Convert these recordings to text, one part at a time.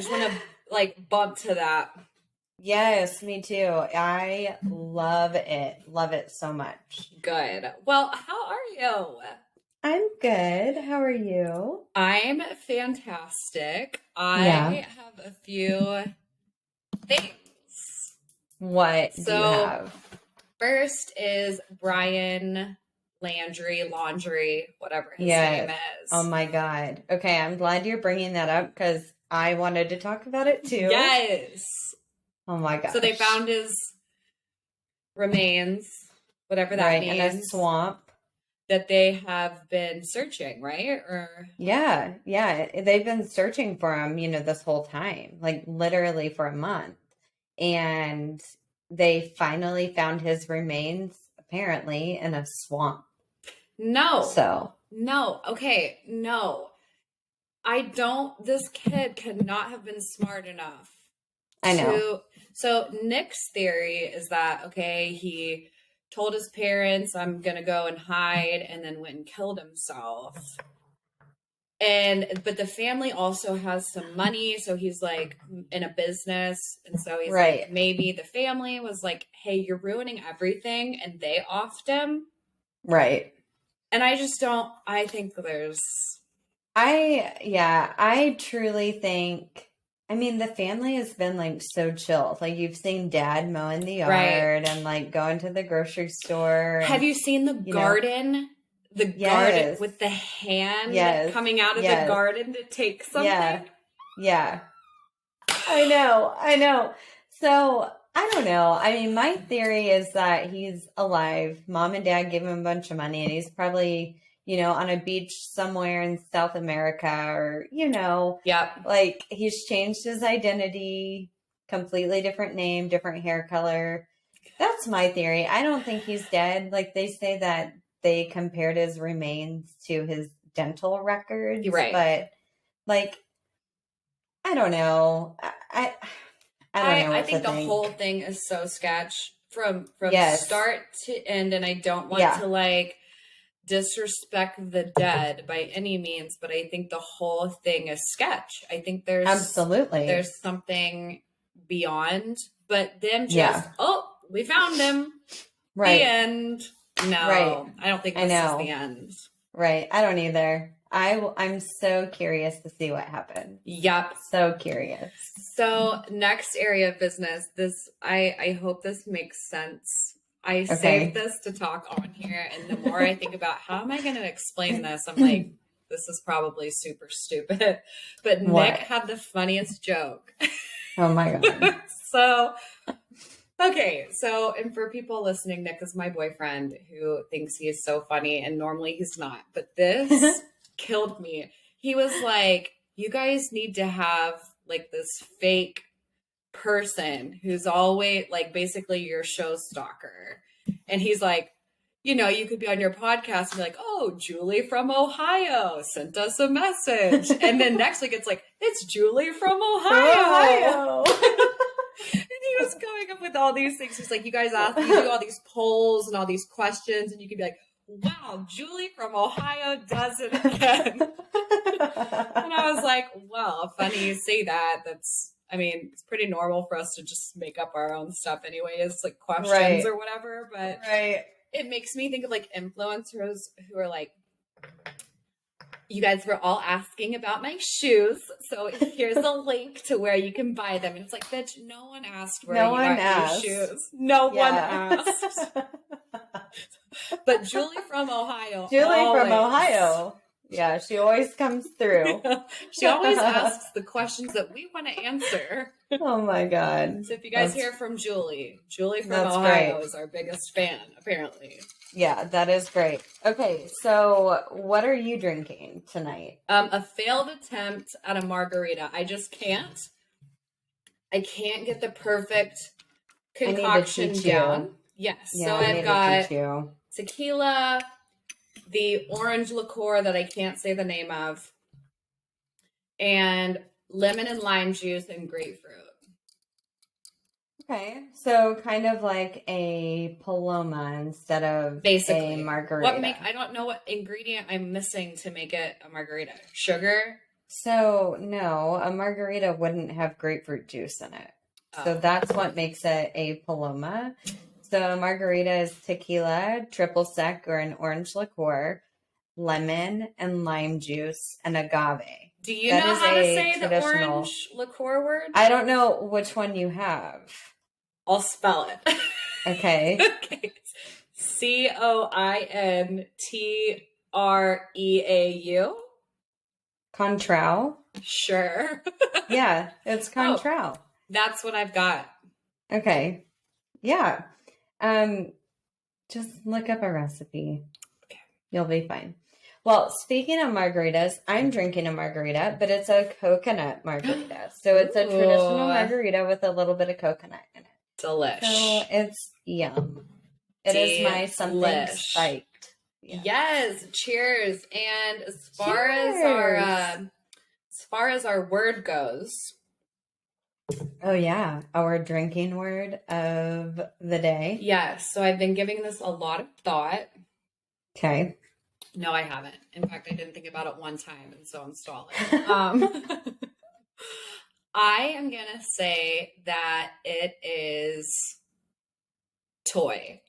just want to like bump to that. Yes, me too. I love it. Love it so much. Good. Well, how are you? I'm good. How are you? I'm fantastic. Yeah. I have a few things. What do you So, have? first is Brian Laundry, whatever his name Yes. is. Oh my God. Okay, I'm glad you're bringing that up because I wanted to talk about it too. Yes. Oh my gosh. So they found his remains, whatever that right means. in a swamp. That they have been searching, right? Or yeah. They've been searching for him, this whole time, like literally for a month. And they finally found his remains, apparently, in a swamp. No. Okay, no. This kid cannot have been smart enough. I know. So Nick's theory is that, okay, he told his parents, I'm going to go and hide, and then went and killed himself. But the family also has some money, so he's like in a business, and so he's like, maybe the family was like, hey, you're ruining everything, and they offed him. Right. And I think I truly think, the family has been like so chill. Like you've seen dad mowing the yard and like going to the grocery store. Have you seen the garden? The garden with the hand coming out of the garden to take something? Yeah. I know. So I don't know. My theory is that he's alive. Mom and dad gave him a bunch of money and he's probably, on a beach somewhere in South America or, like he's changed his identity, completely different name, different hair color. That's my theory. I don't think he's dead. Like they say that they compared his remains to his dental records. Right. But like, I don't know. I don't know. I think the whole thing is so sketch from start to end. And I don't want to like disrespect the dead by any means, but I think the whole thing is sketch. I think there's something beyond, but them just, we found him. Right. The end. No, right. I don't think this is the end. Right. I don't either. I'm so curious to see what happens. Yep. So curious. So next area of business, I hope this makes sense. I saved this to talk on here, and the more I think about how am I going to explain this, I'm like, this is probably super stupid. But Nick had the funniest joke. Oh my God. And for people listening, Nick is my boyfriend who thinks he is so funny, and normally he's not. But this killed me. He was like, you guys need to have like this fake person who's always like basically your show stalker. And he's like, you could be on your podcast and be like, oh, Julie from Ohio sent us a message. And then next week it's like, it's Julie from Ohio. And he was coming up with all these things. He's like, you guys do all these polls and all these questions, and you could be like, wow, Julie from Ohio does it again. And I was like, well, funny you say that. It's pretty normal for us to just make up our own stuff anyways, like questions or whatever. But it makes me think of like influencers who are like, you guys were all asking about my shoes, so here's a link to where you can buy them. And it's like, bitch, no one asked where you got your shoes. No one asked. But Julie from Ohio. Yeah, she always comes through. She always asks the questions that we want to answer. Oh my God. So if you guys hear from Julie from Ohio is our biggest fan, apparently. Yeah, that is great. Okay, so what are you drinking tonight? A failed attempt at a margarita. I just can't. I can't get the perfect concoction down. Yes. Yeah, so I've got tequila, the orange liqueur that I can't say the name of, and lemon and lime juice and grapefruit. Okay, so kind of like a Paloma instead of a margarita. I don't know what ingredient I'm missing to make it a margarita. Sugar, So no, a margarita wouldn't have grapefruit juice in it. So that's what makes it a Paloma. So a margarita is tequila, triple sec, or an orange liqueur, lemon and lime juice, and agave. Do you know how to say the orange liqueur word? I don't know which one you have. I'll spell it. Okay. Okay. Cointreau. Contral. Sure. Yeah, it's Contral. That's what I've got. Okay. Yeah. Just look up a recipe. Okay. You'll be fine. Well, speaking of margaritas, I'm drinking a margarita, but it's a coconut margarita. So it's a traditional margarita with a little bit of coconut in it. Delish. So it's yum. It is my something spiked. Yeah. Yes. Cheers. And as far as our word goes. Oh yeah, our drinking word of the day. Yes. So I've been giving this a lot of thought. Okay. No, I haven't. In fact, I didn't think about it one time, and so I'm stalling. I am going to say that it is toy.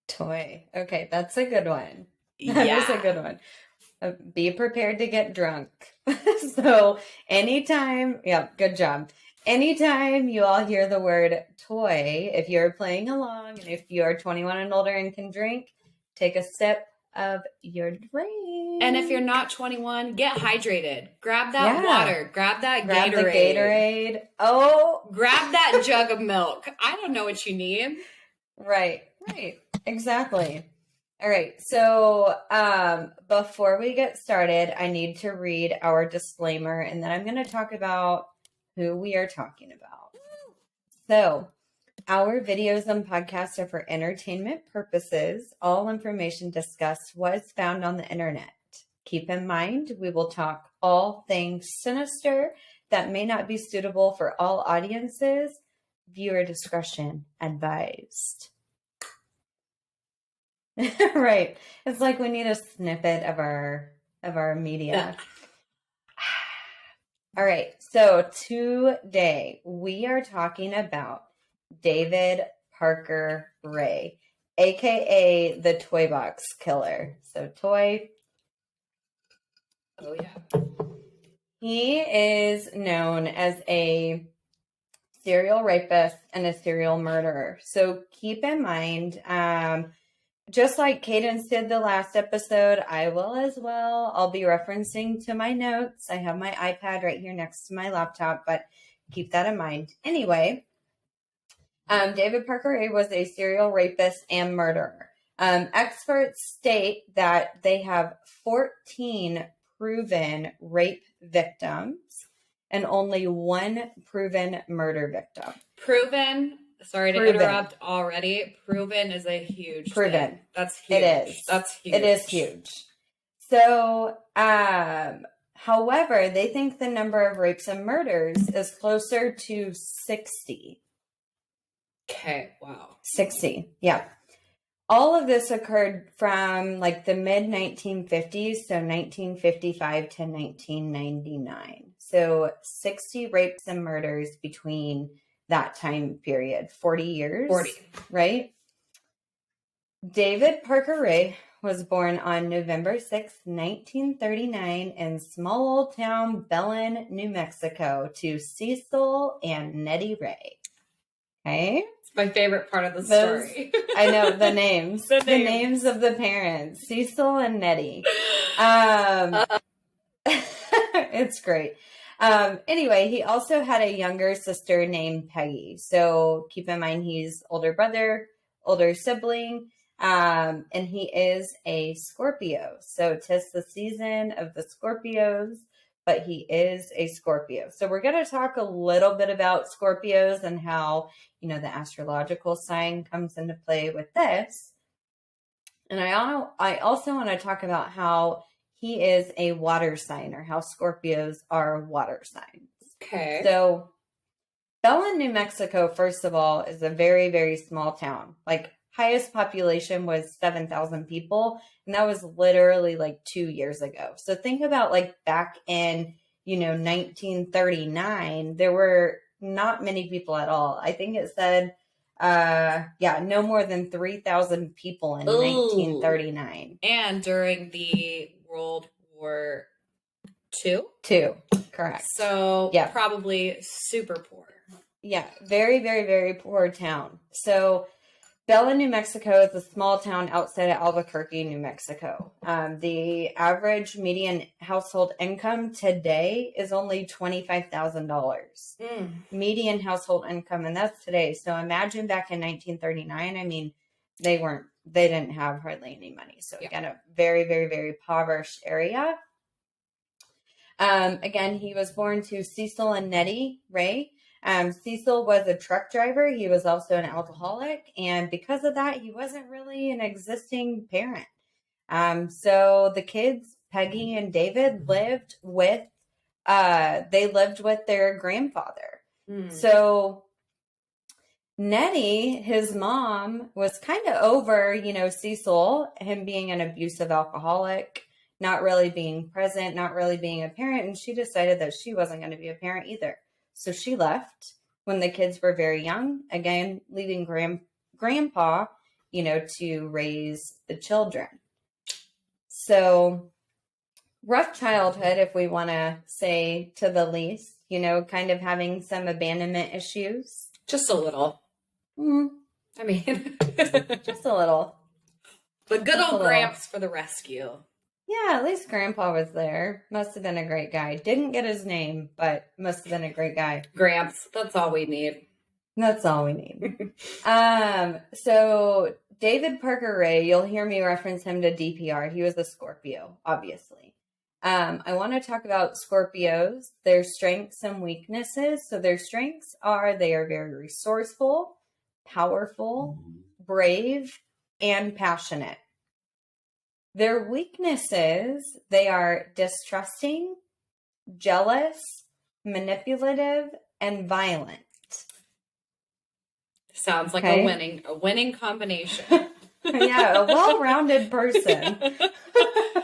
Toy. Okay, that's a good one. That is a good one. Be prepared to get drunk. So anytime, yeah, good job. Anytime you all hear the word toy, if you're playing along and if you're 21 and older and can drink, take a sip of your drink. And if you're not 21, get hydrated. Grab that water. Grab that Gatorade. Grab the Gatorade. Oh. Grab that jug of milk. I don't know what you need. Right. Exactly. All right. So before we get started, I need to read our disclaimer, and then I'm going to talk about who we are talking about. So our videos and podcasts are for entertainment purposes. All information discussed was found on the internet. Keep in mind, we will talk all things sinister that may not be suitable for all audiences. Viewer discretion advised. Right. It's like we need a snippet of our media. All right. So today we are talking about David Parker Ray, aka the Toybox Killer. So Toy. Oh yeah. He is known as a serial rapist and a serial murderer. So keep in mind, just like Cadence did the last episode, I will as well. I'll be referencing to my notes. I have my iPad right here next to my laptop, but keep that in mind. Anyway, David Parker Ray was a serial rapist and murderer. Experts state that they have 14 proven rape victims and only one proven murder victim. Proven. Sorry to interrupt already. Proven is a huge thing. That's huge. It is. That's huge. It is huge. So, however, they think the number of rapes and murders is closer to 60. Okay, wow. 60, yeah. All of this occurred from like the mid 1950s, so 1955 to 1999. So 60 rapes and murders between that time period, 40 years. 40. Right? David Parker Ray was born on November 6, 1939 in small old town Belen, New Mexico to Cecil and Nettie Ray. Okay? It's my favorite part of the story. I know, the names. the names of the parents. Cecil and Nettie. It's great. Anyway, he also had a younger sister named Peggy. So keep in mind he's older brother, older sibling, and he is a Scorpio. So 'tis the season of the Scorpios, but he is a Scorpio. So we're going to talk a little bit about Scorpios and how, you know, the astrological sign comes into play with this. And I also want to talk about how he is a water sign, or how Scorpios are water signs. Okay. So Belen, New Mexico, first of all, is a very, very small town. Like, highest population was 7,000 people. And that was literally like 2 years ago. So think about like back in, 1939, there were not many people at all. I think it said, no more than 3,000 people in 1939. And during the World War II? Two, correct. So probably super poor. Yeah, very, very, very poor town. So Bella, New Mexico is a small town outside of Albuquerque, New Mexico. The average median household income today is only $25,000. Median household income, and that's today. So imagine back in 1939. I mean, they didn't have hardly any money. So again, a very, very, very impoverished area. Again, he was born to Cecil and Nettie Ray. Cecil was a truck driver. He was also an alcoholic. And because of that, he wasn't really an existing parent. So the kids, Peggy and David, lived with their grandfather. So Nettie, his mom, was kind of over, Cecil, him being an abusive alcoholic, not really being present, not really being a parent. And she decided that she wasn't going to be a parent either. So she left when the kids were very young, again, leaving grandpa, to raise the children. So rough childhood, if we want to say to the least, kind of having some abandonment issues. Just a little. I mean, just a little. But good old Gramps for the rescue. Yeah, at least Grandpa was there. Must have been a great guy. Didn't get his name, but must have been a great guy. Gramps, that's all we need. That's all we need. So David Parker Ray, you'll hear me reference him to DPR. He was a Scorpio, obviously. I want to talk about Scorpios, their strengths and weaknesses. So their strengths are they are very resourceful, powerful, brave, and passionate. Their weaknesses, they are distrusting, jealous, manipulative, and violent. Sounds like a winning combination. Yeah, a well-rounded person.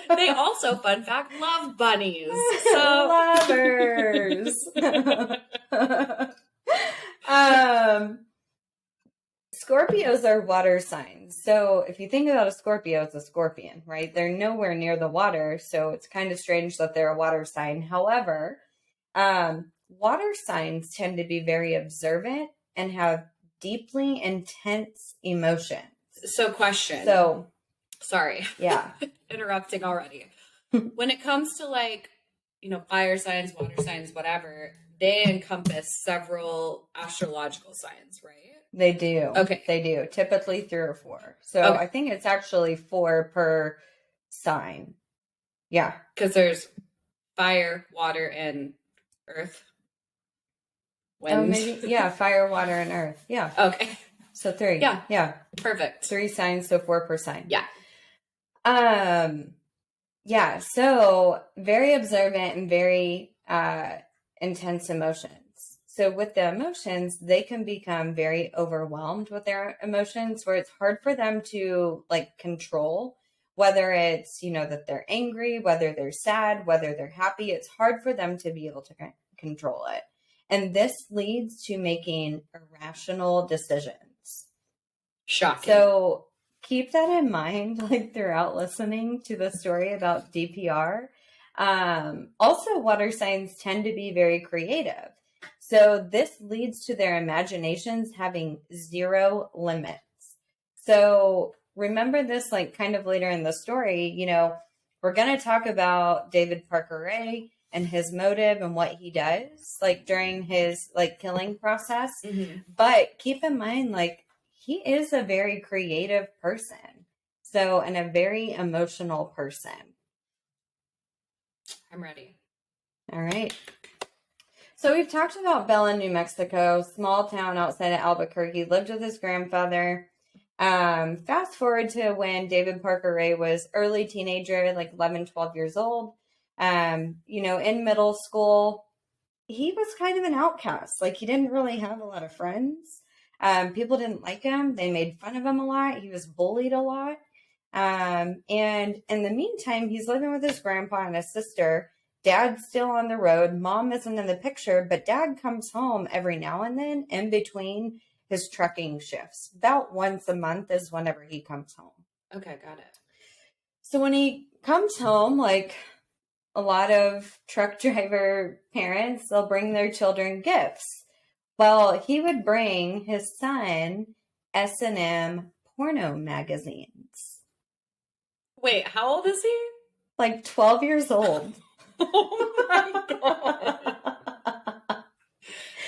They also, fun fact, love bunnies. So lovers. Scorpios are water signs. So if you think about a Scorpio, it's a scorpion, right? They're nowhere near the water. So it's kind of strange that they're a water sign. However, water signs tend to be very observant and have deeply intense emotions. So question. Sorry. Yeah. Interrupting already. When it comes to fire signs, water signs, whatever, they encompass several astrological signs, right? They do. Okay. They do. Typically 3 or 4. So I think it's actually 4 per sign. Yeah. Because there's fire, water, and earth. Wind. Oh, maybe. Yeah. Fire, water, and earth. Yeah. Okay. So 3. Yeah. Yeah. Perfect. 3 signs, so 4 per sign. Yeah. Yeah. So very observant and very intense emotions. So with the emotions, they can become very overwhelmed with their emotions where it's hard for them to control, whether it's, that they're angry, whether they're sad, whether they're happy. It's hard for them to be able to control it. And this leads to making irrational decisions. Shocking. So keep that in mind, throughout listening to the story about DPR. Also, water signs tend to be very creative. So this leads to their imaginations having 0 limits. So remember this, kind of later in the story, we're going to talk about David Parker Ray and his motive and what he does, during his, killing process. Mm-hmm. But keep in mind, he is a very creative person. So, and a very emotional person. I'm ready. All right. So we've talked about Bella, New Mexico, small town outside of Albuquerque, lived with his grandfather. Fast forward to when David Parker Ray was early teenager, 11, 12 years old. In middle school, he was kind of an outcast. He didn't really have a lot of friends. People didn't like him. They made fun of him a lot. He was bullied a lot. And in the meantime, he's living with his grandpa and his sister. Dad's still on the road. Mom isn't in the picture, but Dad comes home every now and then in between his trucking shifts. About once a month is whenever he comes home. Okay, got it. So when he comes home, like a lot of truck driver parents, they'll bring their children gifts. Well, he would bring his son S&M porno magazines. Wait, how old is he? Like 12 years old. Oh my God.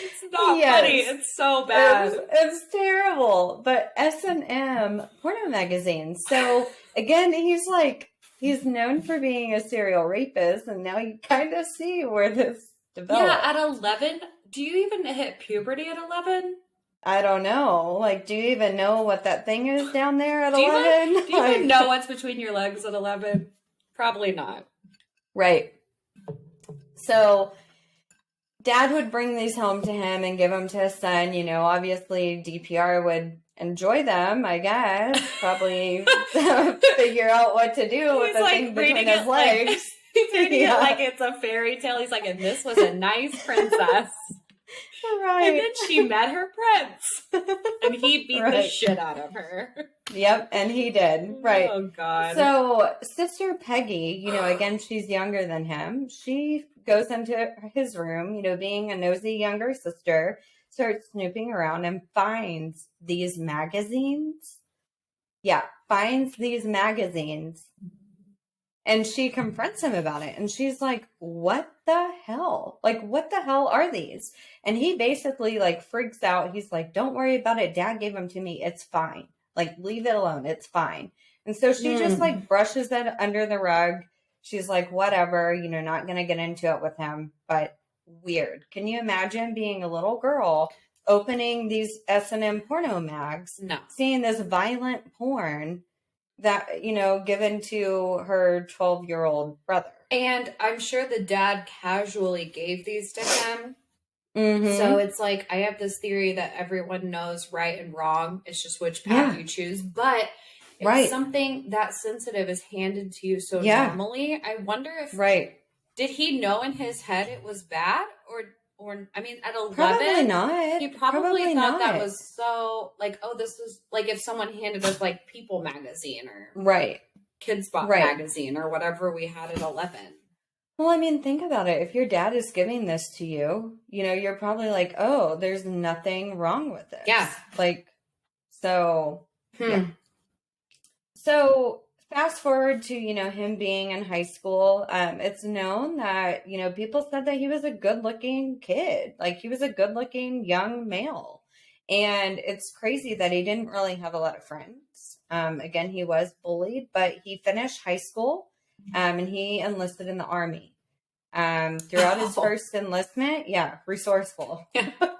It's not funny. It's so bad. It's terrible. But S&M porno magazines. So again, he's known for being a serial rapist, and now you kind of see where this developed. Yeah, at 11, do you even hit puberty at 11? I don't know. Like, do you even know what that thing is down there at 11? Do you even know what's between your legs at 11? Probably not. Right. So Dad would bring these home to him and give them to his son. You know, obviously DPR would enjoy them, I guess. Probably figure out what to do with the thing between his legs. He's reading it like it's a fairy tale. He's like, and this was a nice princess. Right. And then she met her prince. And he beat the shit out of her. Yep, and he did. Right. Oh, God. So, Sister Peggy, you know, again, she's younger than him. She goes into his room, you know, being a nosy younger sister, starts snooping around and finds these magazines. Yeah, finds these magazines. And she confronts him about it. And she's like, what the hell? Like, what the hell are these? And he basically, like, freaks out. He's like, don't worry about it. Dad gave them to me. It's fine. Like, leave it alone. It's fine. And so she just, like, brushes it under the rug. She's like, whatever, you know, not going to get into it with him. But weird. Can you imagine being a little girl opening these S&M porno mags? No. Seeing this violent porn that, you know, given to her 12-year-old brother. And I'm sure the dad casually gave these to him. Mm-hmm. So it's like, I have this theory that everyone knows right and wrong. It's just which path you choose. But if something that sensitive is handed to you so normally, I wonder if, did he know in his head it was bad? Or I mean, at 11, probably not. He probably thought that was so, like, oh, this is, like, if someone handed us, like, People magazine or Kids Bop magazine or whatever we had at 11. Well, I mean, think about it. If your dad is giving this to you, you know, you're probably like, oh, there's nothing wrong with this. Yeah. Like, so, yeah. So, fast forward to, you know, him being in high school. It's known that, you know, people said that he was a good-looking kid. Like, he was a good-looking young male. And it's crazy that he didn't really have a lot of friends. Again, he was bullied, but he finished high school. And he enlisted in the Army. Throughout his first enlistment, resourceful.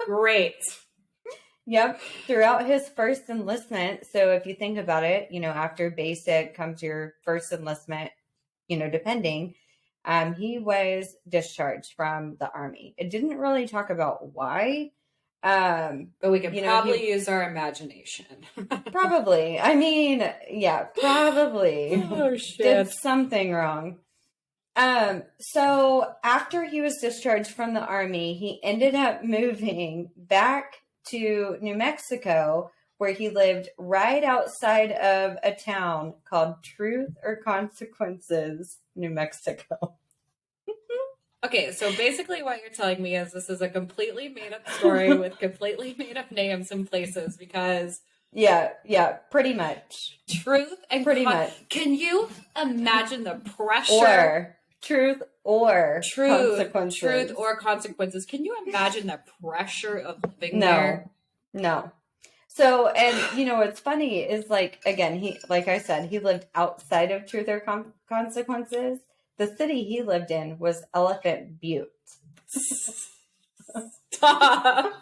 Great. Yep. Throughout his first enlistment, so if you think about it, you know, after basic comes your first enlistment, you know, depending, he was discharged from the Army. It didn't really talk about why. But we can probably use our imagination. Probably. I mean, yeah, probably. Oh, shit. Did something wrong. So after he was discharged from the Army, he ended up moving back to New Mexico, where he lived right outside of a town called Truth or Consequences, New Mexico. Okay, so basically what you're telling me is this is a completely made-up story with completely made-up names and places because... Yeah, pretty much. Truth and pretty much. Can you imagine the pressure? Or truth or consequences. Truth or consequences. Can you imagine the pressure of living there? No. So, and you know, what's funny is like, again, he, like I said, he lived outside of Truth or Consequences. The city he lived in was Elephant Butte. Stop.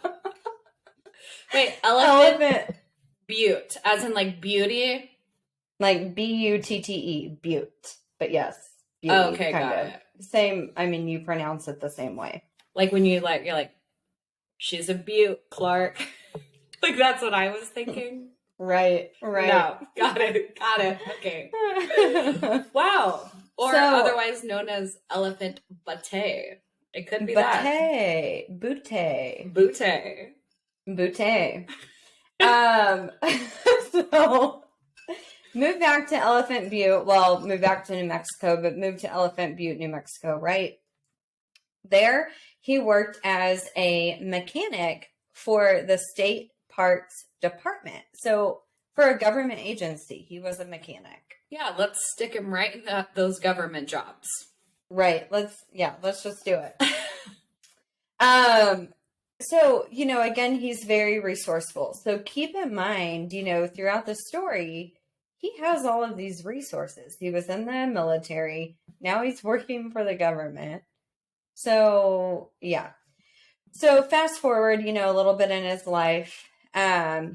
Wait, Elephant Butte, as in like beauty? Like Butte, Butte. But yes. Beauty, okay, got it. Same, I mean, you pronounce it the same way. Like when you're like, she's a beaut, Clark. Like that's what I was thinking. Right. No, got it. Okay. Wow. Or So, otherwise known as elephant bate. It could be that. Butte. Booty. Um, so moved back to Elephant Butte. Well, moved back to New Mexico, but moved to Elephant Butte, New Mexico, right? There, he worked as a mechanic for the state parks department. So, for a government agency, he was a mechanic. Yeah, let's stick him right in those government jobs. Right. Let's just do it. So, again, he's very resourceful. So keep in mind, throughout the story, he has all of these resources. He was in the military. Now he's working for the government. So, yeah. So fast forward, a little bit in his life.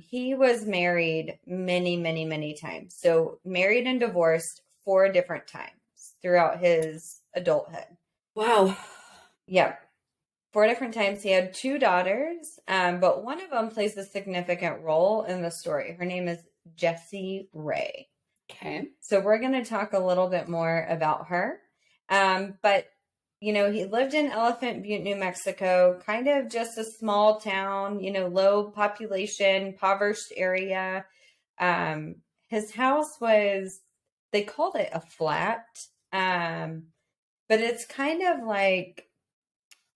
He was married many, many, many times. So married and divorced 4 different times throughout his adulthood. Wow. Yeah. 4 different times. He had 2 daughters, but one of them plays a significant role in the story. Her name is Jessie Ray. Okay. So we're going to talk a little bit more about her. But, he lived in Elephant Butte, New Mexico, kind of just a small town, low population, impoverished area. His house was, they called it a flat, but it's kind of like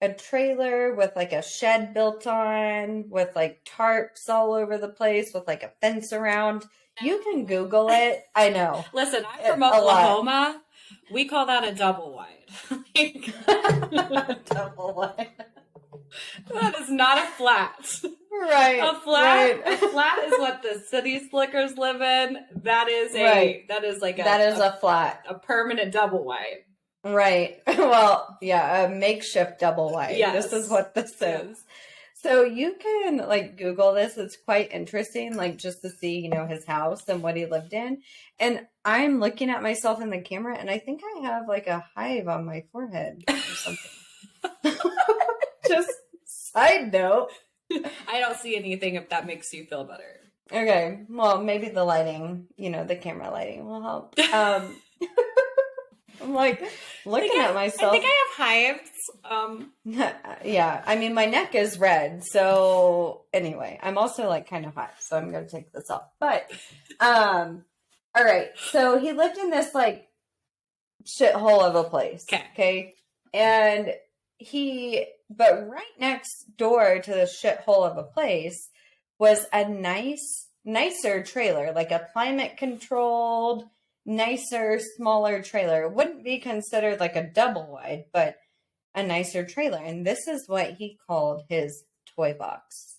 a trailer with like a shed built on, with like tarps all over the place, with like a fence around. You can Google it. I know. Listen, I'm from Oklahoma. We call that a double wide. Double wide. That is not a flat. Right. A flat is what the city slickers live in. That is a flat. A permanent double wide. Right. Well, yeah, a makeshift double wide. Yes. This is what this is. So you can Google this. It's quite interesting, just to see, his house and what he lived in. And I'm looking at myself in the camera and I think I have a hive on my forehead or something. Just side note. I don't see anything if that makes you feel better. Okay. Well, maybe the lighting, the camera lighting will help. I'm looking at myself. I think I have hives. Yeah. I mean, my neck is red. So anyway, I'm also kind of hot. So I'm going to take this off. But, all right. So he lived in this shithole of a place. Okay. And but right next door to the shithole of a place was a nicer trailer, a climate controlled, nicer, smaller trailer. It wouldn't be considered a double wide, but a nicer trailer. And this is what he called his toy box.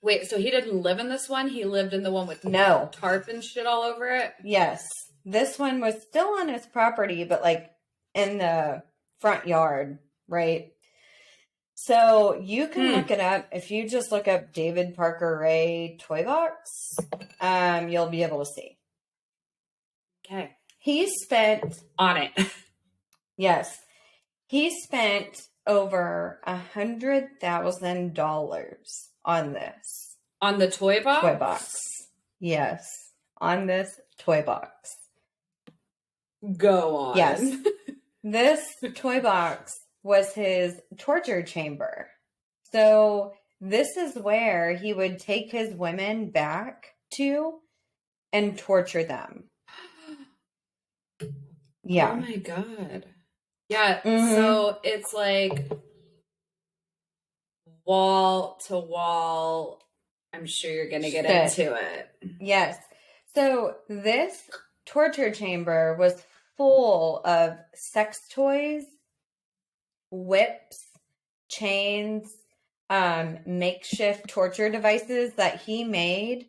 Wait, so he didn't live in this one? He lived in the one with tarp and shit all over it? Yes. This one was still on his property, but in the front yard, right? So you can look it up. If you just look up David Parker Ray Toybox, you'll be able to see. Okay. He spent on it. Yes. He spent over $100,000 on this. On the toy box? Toy box. Yes. On this toy box. Go on. Yes. This toy box was his torture chamber. So this is where he would take his women back to and torture them. Yeah. Oh my God. Yeah. Mm-hmm. So it's wall to wall. I'm sure you're going to get into it. Yes. So this torture chamber was full of sex toys, whips, chains, makeshift torture devices that he made.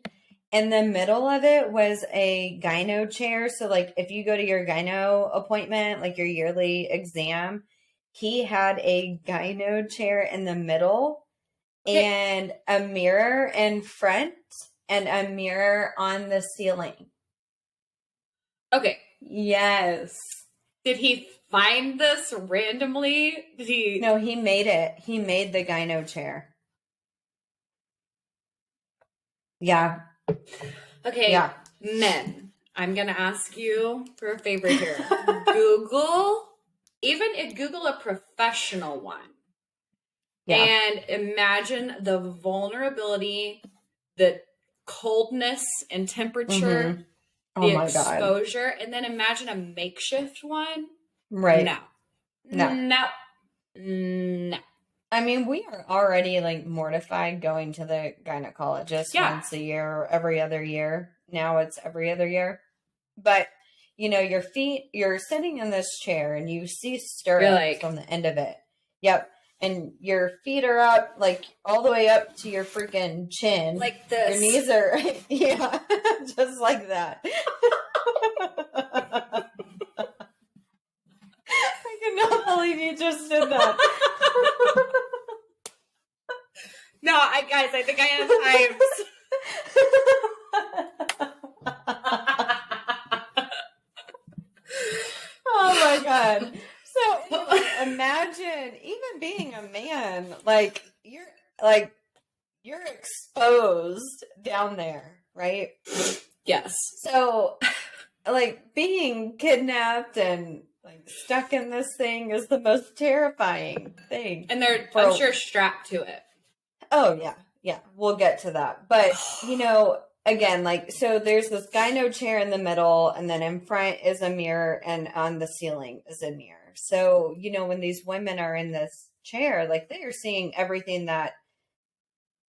In the middle of it was a gyno chair. So if you go to your gyno appointment, your yearly exam, he had a gyno chair in the middle and a mirror in front and a mirror on the ceiling. Okay. Yes. Did he find this randomly? No, he made it. He made the gyno chair. Yeah. Okay. Yeah. Men. I'm going to ask you for a favor here. Google a professional one. Yeah. And imagine the vulnerability, the coldness and temperature, the exposure, and then imagine a makeshift one. Right. No. I mean, we are already like mortified going to the gynecologist once a year or every other year. Now it's every other year. But, you know, you're sitting in this chair and you see stirrups on the end of it. Yep. And your feet are up, like, all the way up to your freaking chin. Like this. Your knees are, yeah, just like that. I cannot believe you just did that. No, guys, I think I have hives. Oh my God. So imagine even being a man, like you're exposed down there, right? Yes. So like being kidnapped and like stuck in this thing is the most terrifying thing. And they're, I'm sure, strapped to it. Oh yeah. Yeah. We'll get to that. But you know, again, like, so there's this gyno chair in the middle, and then in front is a mirror, and on the ceiling is a mirror. So, you know, when these women are in this chair, like, they are seeing everything that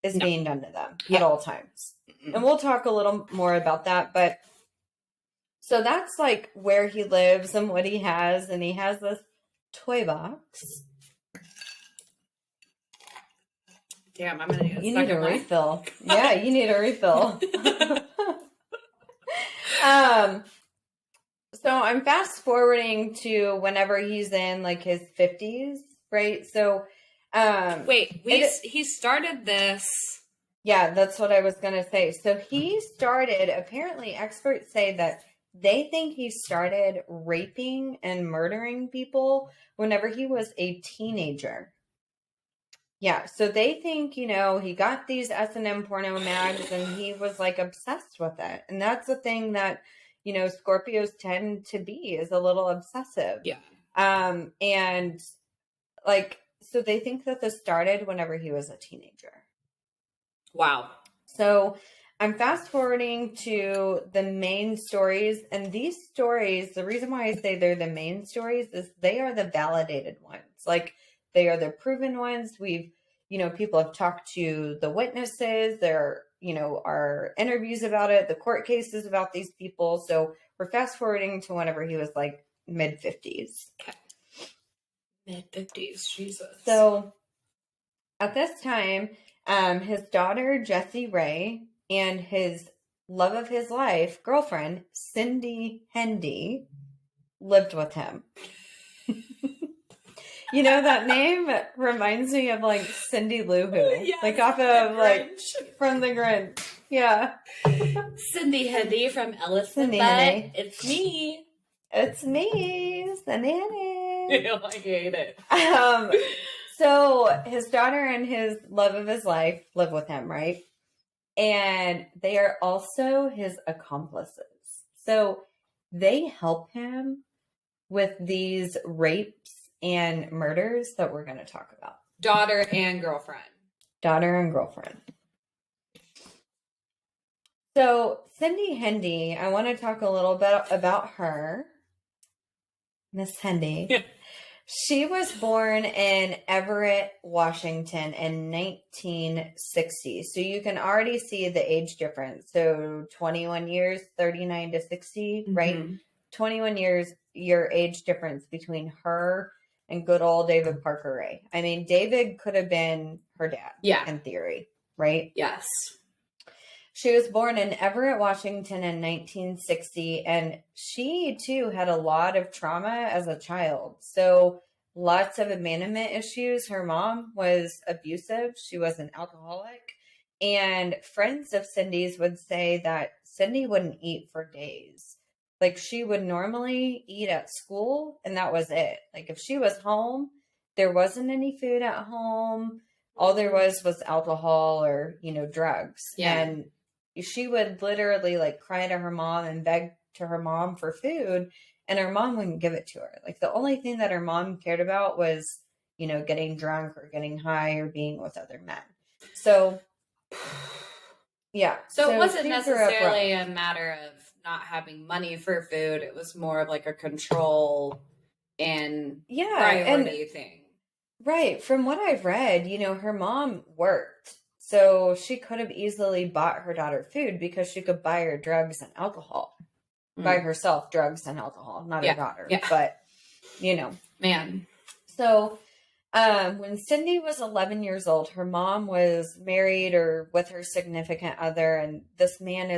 is being done to them at all times. And we'll talk a little more about that. But so that's like where he lives and what he has. And he has this toy box. Damn, I'm gonna need You need a refill. Yeah, you need a refill. So I'm fast forwarding to whenever he's in like his 50s, right? So wait, he started this. Yeah, that's what I was gonna say. So he started, apparently experts say that they think he started raping and murdering people whenever he was a teenager. Yeah, so they think, you know, he got these S&M porno mags and he was like obsessed with it. And that's the thing that, you know, Scorpios tend to be, is a little obsessive. Yeah. And like, so they think that this started whenever he was a teenager. Wow. So I'm fast forwarding to the main stories, and these stories, the reason why I say they're the main stories is they are the validated ones. Like, they are the proven ones. We've, you know, people have talked to the witnesses. There, you know, are interviews about it, the court cases about these people. So we're fast forwarding to whenever he was like mid 50s. Okay. Mid 50s, Jesus. So at this time, his daughter, Jessie Ray, and his love of his life, girlfriend, Cindy Hendy, lived with him. You know, that name reminds me of like Cindy Lou Who. Yes, like off of like from the Grinch. Yeah. Cindy Hendy from Ellison. Hendy. It's me. It's me, Cindy Hendy. I hate it. So his daughter and his love of his life live with him, right? And they are also his accomplices. So they help him with these rapes and murders that we're going to talk about. Daughter and girlfriend. Daughter and girlfriend. So Cindy Hendy, I want to talk a little bit about her. Miss Hendy. Yeah. She was born in Everett, Washington in 1960. So you can already see the age difference. So 21 years, 39 to 60, right? 21 years, your age difference between her and good old David Parker Ray. I mean, David could have been her dad, in theory, right? Yes. She was born in Everett, Washington in 1960, and she too had a lot of trauma as a child. So lots of abandonment issues. Her mom was abusive. She was an alcoholic. And friends of Cindy's would say that Cindy wouldn't eat for days. Like, she would normally eat at school, and that was it. Like, if she was home, there wasn't any food at home. All there was alcohol or, you know, drugs. Yeah. And she would literally like cry to her mom and beg to her mom for food, and her mom wouldn't give it to her. Like the only thing that her mom cared about was, getting drunk or getting high or being with other men. So, yeah. So it wasn't she grew up necessarily rough. a matter of not having money for food. It was more of like a control and priority thing. Right. From what I've read, her mom worked. So she could have easily bought her daughter food because she could buy her drugs and alcohol. By herself, drugs and alcohol, not her daughter. Yeah. But, Man. So when Cindy was 11 years old, her mom was married or with her significant other. And this man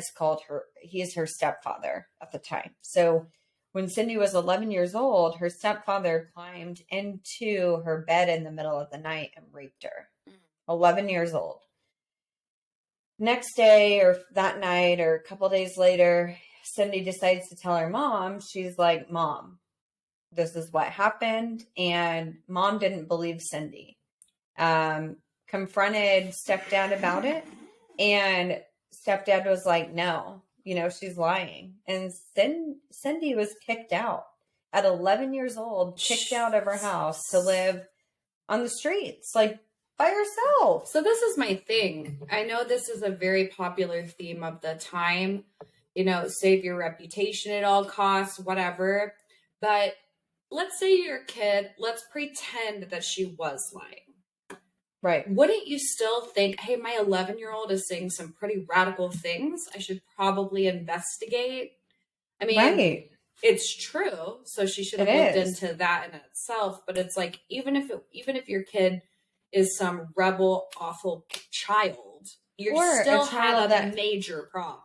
he's her stepfather at the time. So when Cindy was 11 years old, her stepfather climbed into her bed in the middle of the night and raped her. 11 years old. Next day or that night or a couple days later, Cindy decides to tell her mom. She's like, Mom, this is what happened. And mom didn't believe Cindy. Confronted stepdad about it. And stepdad was like, no, she's lying. And Cindy was kicked out at 11 years old, kicked out of her house to live on the streets, like by herself. So this is my thing. I know this is a very popular theme of the time, save your reputation at all costs, whatever. But let's say you're a kid. Let's pretend that she was lying. Right. Wouldn't you still think, hey, my 11-year-old is saying some pretty radical things. I should probably investigate. I mean, right. It's true. So she should have looked into that in itself. But it's like, even if your kid is some rebel, awful child, you still have a major problem.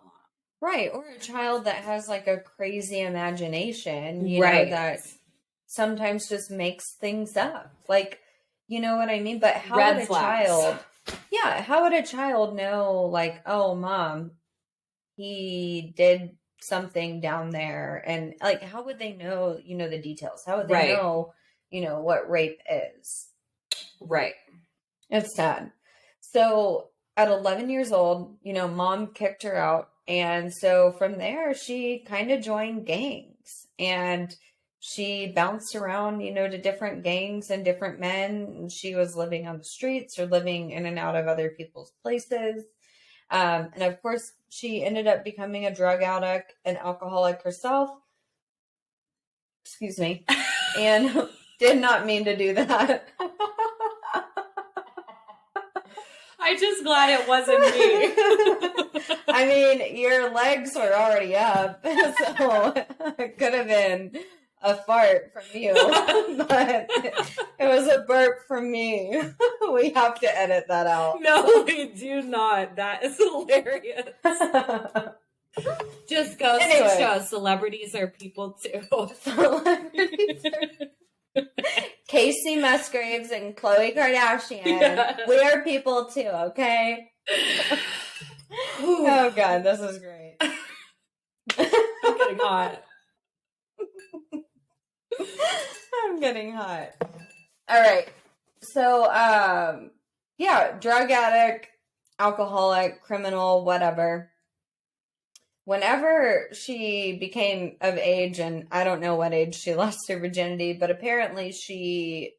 Right. Or a child that has like a crazy imagination, you know, that sometimes just makes things up. Like, you know what I mean? But how would a child know, like, oh, Mom, he did something down there? And like, how would they know, the details? How would they know, what rape is? Right. It's sad. So at 11 years old, mom kicked her out. And so from there, she kind of joined gangs and she bounced around, to different gangs and different men. And she was living on the streets or living in and out of other people's places. And of course, she ended up becoming a drug addict and alcoholic herself. Excuse me. And did not mean to do that. I'm just glad it wasn't me. I mean, your legs were already up, so it could have been a fart from you, but it was a burp from me. We have to edit that out. No, we do not. That is hilarious. Just goes to show celebrities are people too. Casey Musgraves and Khloe Kardashian. We are people too, okay? Oh God, this is great. I'm getting hot. I'm getting hot. All right. So, drug addict, alcoholic, criminal, whatever. Whenever she became of age, and I don't know what age she lost her virginity, but apparently she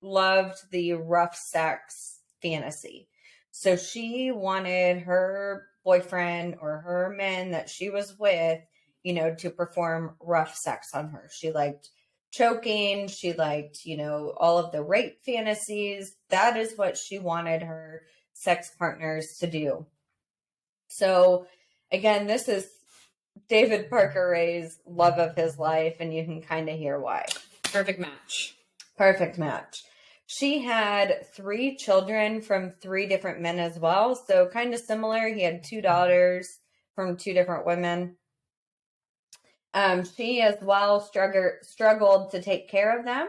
loved the rough sex fantasy. So she wanted her boyfriend or her men that she was with, to perform rough sex on her. She liked choking. She liked, all of the rape fantasies. That is what she wanted her sex partners to do. So again, this is David Parker Ray's love of his life, and you can kind of hear why. Perfect match. Perfect match. She had 3 children from 3 different men as well, so kind of similar. He had 2 daughters from 2 different women. She as well struggled to take care of them,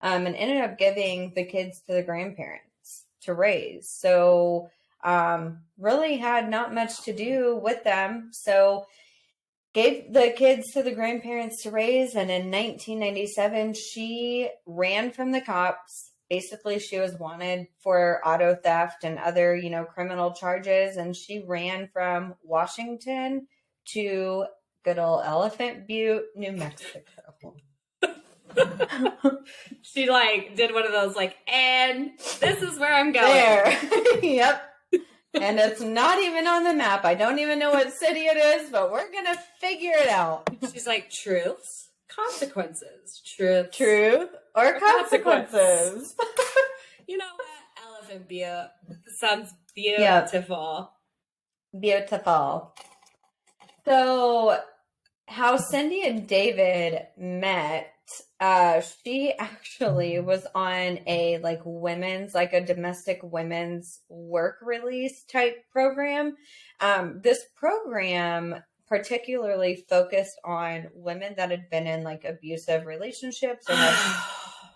and ended up giving the kids to the grandparents to raise. So really had not much to do with them. So gave the kids to the grandparents to raise. And in 1997, she ran from the cops. Basically, she was wanted for auto theft and other, criminal charges. And she ran from Washington to good old Elephant Butte, New Mexico. She like did one of those like, and this is where I'm going. There. Yep. And it's not even on the map. I don't even know what city it is, but we're going to figure it out. She's like, truths, consequences. Truths. Truth or consequences. You know what? Elephant Butte sounds beautiful. Yep. Beautiful. So, how Cindy and David met, she actually was on a like women's, like a domestic women's work release type program. This program particularly focused on women that had been in like abusive relationships or had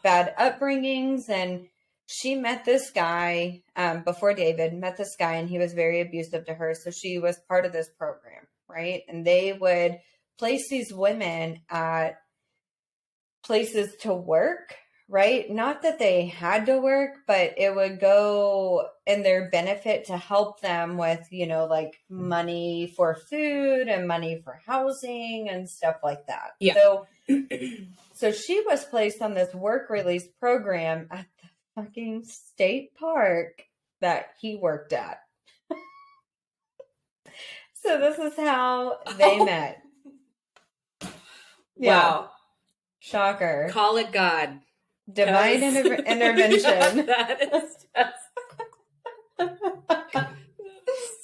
bad upbringings. And she met this guy before David met this guy, and he was very abusive to her. So she was part of this program, right? And they would place these women at places to work, right? Not that they had to work, but it would go in their benefit to help them with, you know, like money for food and money for housing and stuff like that. Yeah. So she was placed on this work release program at the fucking state park that he worked at. So this is how they met. Yeah. Wow. Shocker. Call it God. Divine intervention. That is just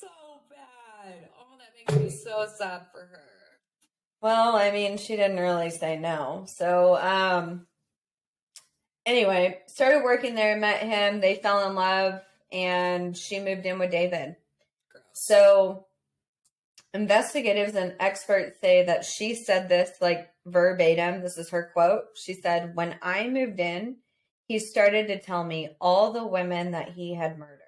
so bad. Oh, that makes me so sad for her. Well, I mean, she didn't really say no. So, anyway, started working there, met him, they fell in love, and she moved in with David. Gross. So, investigators and experts say that she said this like verbatim. This is her quote. She said, "When I moved in, he started to tell me all the women that he had murdered.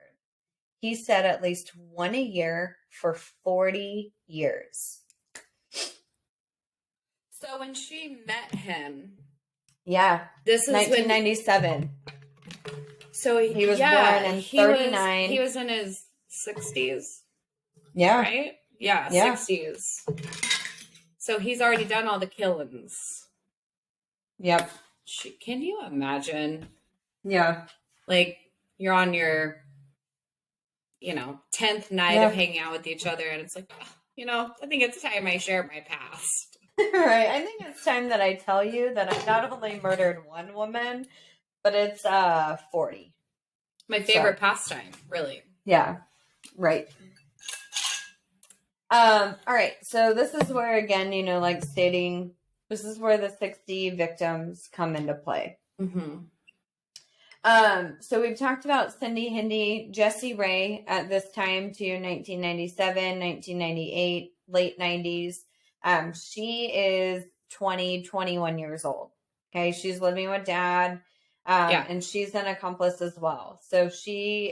He said at least one a year for 40 years. So when she met him, Yeah. this is 1997. So he was born in 39. He was in his 60s. Yeah. Right? Yeah, 60s. So he's already done all the killings. Yep. Can you imagine? Yeah. Like, you're on your, 10th night of hanging out with each other, and it's like, I think it's time I share my past. Right. I think it's time that I tell you that I not only murdered one woman, but it's 40. My favorite pastime, really. Yeah. Right. All right. So this is where, again, like stating, this is where the 60 victims come into play. Mm-hmm. So we've talked about Cindy Hindi, Jessie Ray at this time to 1997, 1998, late 90s. She is 21 years old. Okay. She's living with dad. And she's an accomplice as well. So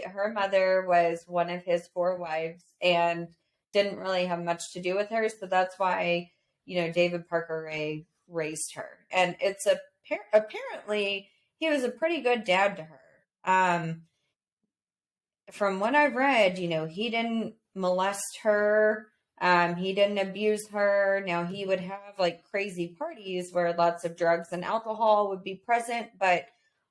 her mother was one of his 4 wives and didn't really have much to do with her. So that's why, David Parker Ray raised her. And it's apparently he was a pretty good dad to her. From what I've read, he didn't molest her. He didn't abuse her. Now he would have like crazy parties where lots of drugs and alcohol would be present, but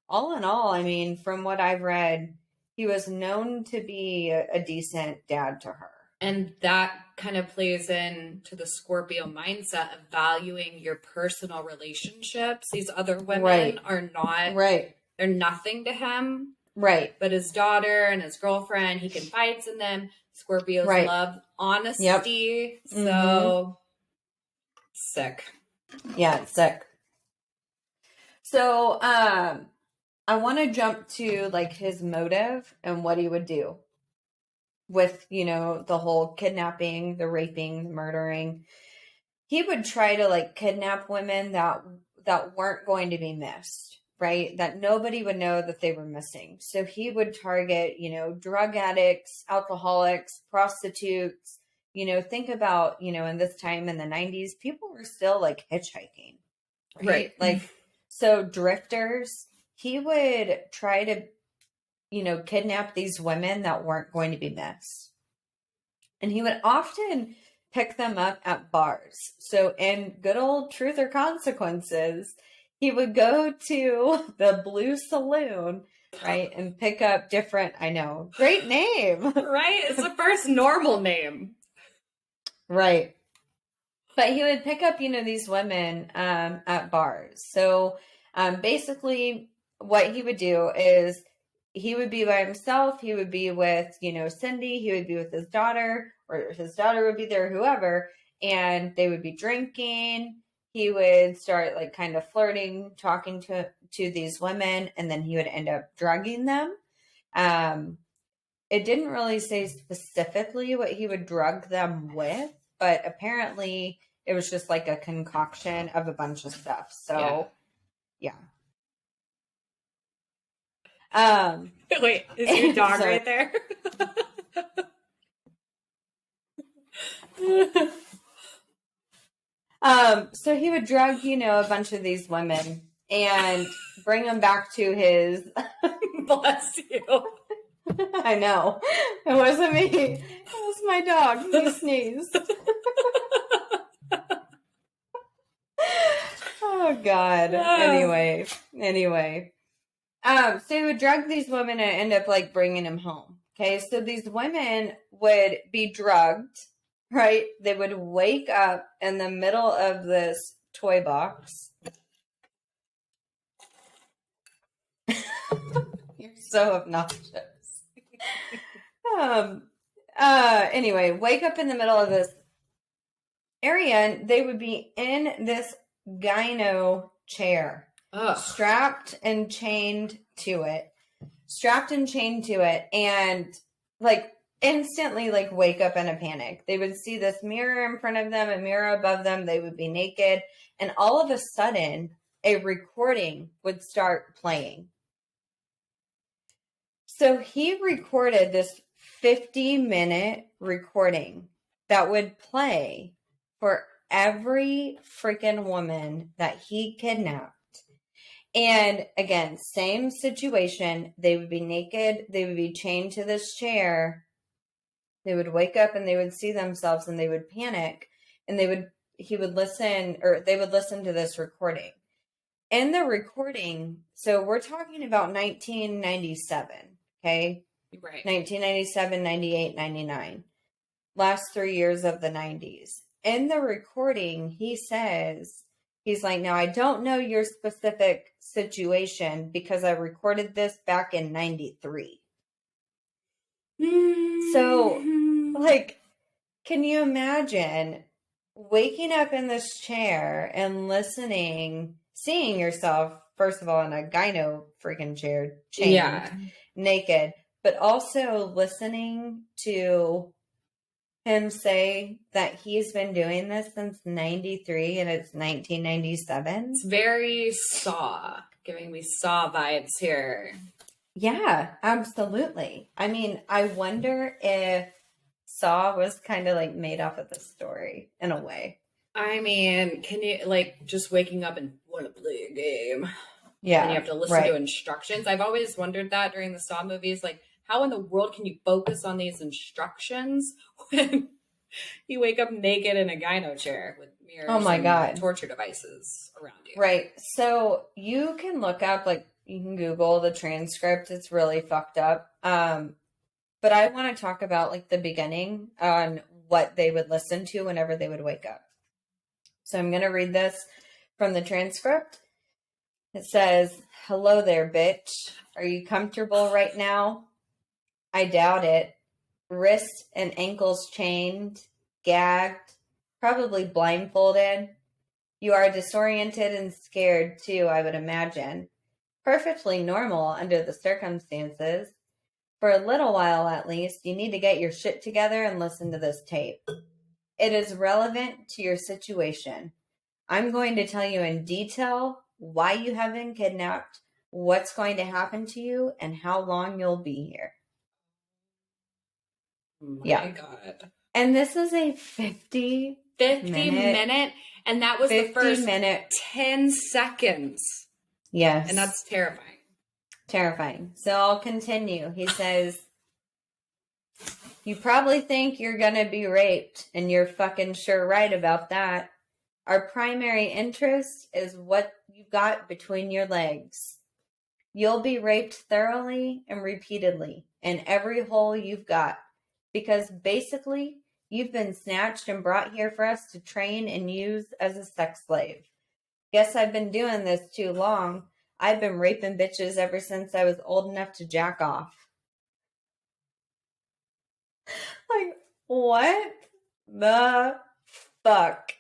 all in all, I mean, from what I've read, he was known to be a decent dad to her. And that kind of plays into the Scorpio mindset of valuing your personal relationships. These other women are not, they're nothing to him. Right. But his daughter and his girlfriend, he confides in them. Scorpios love honesty. Yep. So, sick. Yeah, it's sick. So, I want to jump to like his motive and what he would do with, the whole kidnapping, the raping, the murdering. He would try to like kidnap women that weren't going to be missed, right? That nobody would know that they were missing. So he would target, drug addicts, alcoholics, prostitutes. Think about, in this time in the 90s, people were still like hitchhiking, right? Like, so drifters. He would try to, kidnap these women that weren't going to be missed. And he would often pick them up at bars. So in good old Truth or Consequences, he would go to the Blue Saloon, right, and pick up different, I know, great name. Right? It's the first normal name. Right. But he would pick up, these women at bars. So basically what he would do is he would be by himself. He would be with, Cindy. He would be with his daughter, or his daughter would be there, whoever, and they would be drinking. He would start like kind of flirting, talking to these women, and then he would end up drugging them. It didn't really say specifically what he would drug them with, but apparently it was just like a concoction of a bunch of stuff. So, yeah. Wait, is your dog right there? So he would drug, a bunch of these women and bring them back to his. Bless you. I know. It wasn't me. It was my dog. He sneezed. Oh, God. Anyway. So he would drug these women and end up like bringing them home. Okay. So these women would be drugged, right? They would wake up in the middle of this toy box. You're so obnoxious. Anyway, wake up in the middle of this area and they would be in this gyno chair. Ugh. Strapped and chained to it, and like instantly like wake up in a panic. They would see this mirror in front of them, a mirror above them. They would be naked, and all of a sudden a recording would start playing. So he recorded this 50-minute recording that would play for every freaking woman that he kidnapped. And again, same situation. They would be naked. They would be chained to this chair. They would wake up and they would see themselves and they would panic. And they would listen to this recording. In the recording, so we're talking about 1997, okay? Right. 1997, 98, 99. Last 3 years of the 90s. In the recording, he says, he's like, now I don't know your specific situation because I recorded this back in 93. So, like, can you imagine waking up in this chair and seeing yourself, first of all, in a gyno freaking chair, chained, naked, but also listening to him say that he's been doing this since 93 and it's 1997. It's very Saw, giving me Saw vibes here. Yeah, absolutely. I mean, I wonder if Saw was kind of like made off of this story in a way. I mean, can you like just waking up and want to play a game? Yeah. And you have to listen to instructions. I've always wondered that during the Saw movies, like, how in the world can you focus on these instructions when you wake up naked in a gyno chair with mirrors and torture devices around you? Right. So you can look up, like, you can Google the transcript. It's really fucked up. But I want to talk about, like, the beginning on what they would listen to whenever they would wake up. So I'm going to read this from the transcript. It says, "Hello there, bitch. Are you comfortable right now? I doubt it. Wrists and ankles chained, gagged, probably blindfolded. You are disoriented and scared too, I would imagine. Perfectly normal under the circumstances. For a little while at least, you need to get your shit together and listen to this tape. It is relevant to your situation. I'm going to tell you in detail why you have been kidnapped, what's going to happen to you, and how long you'll be here." My God. And this is a 50 minute, and that was the first 10 seconds. Yes. And that's terrifying. Terrifying. So I'll continue. He says, You probably think you're going to be raped, and you're fucking sure right about that. Our primary interest is what you got between your legs. You'll be raped thoroughly and repeatedly in every hole you've got, because basically you've been snatched and brought here for us to train and use as a sex slave. Guess I've been doing this too long. I've been raping bitches ever since I was old enough to jack off. Like, what the fuck?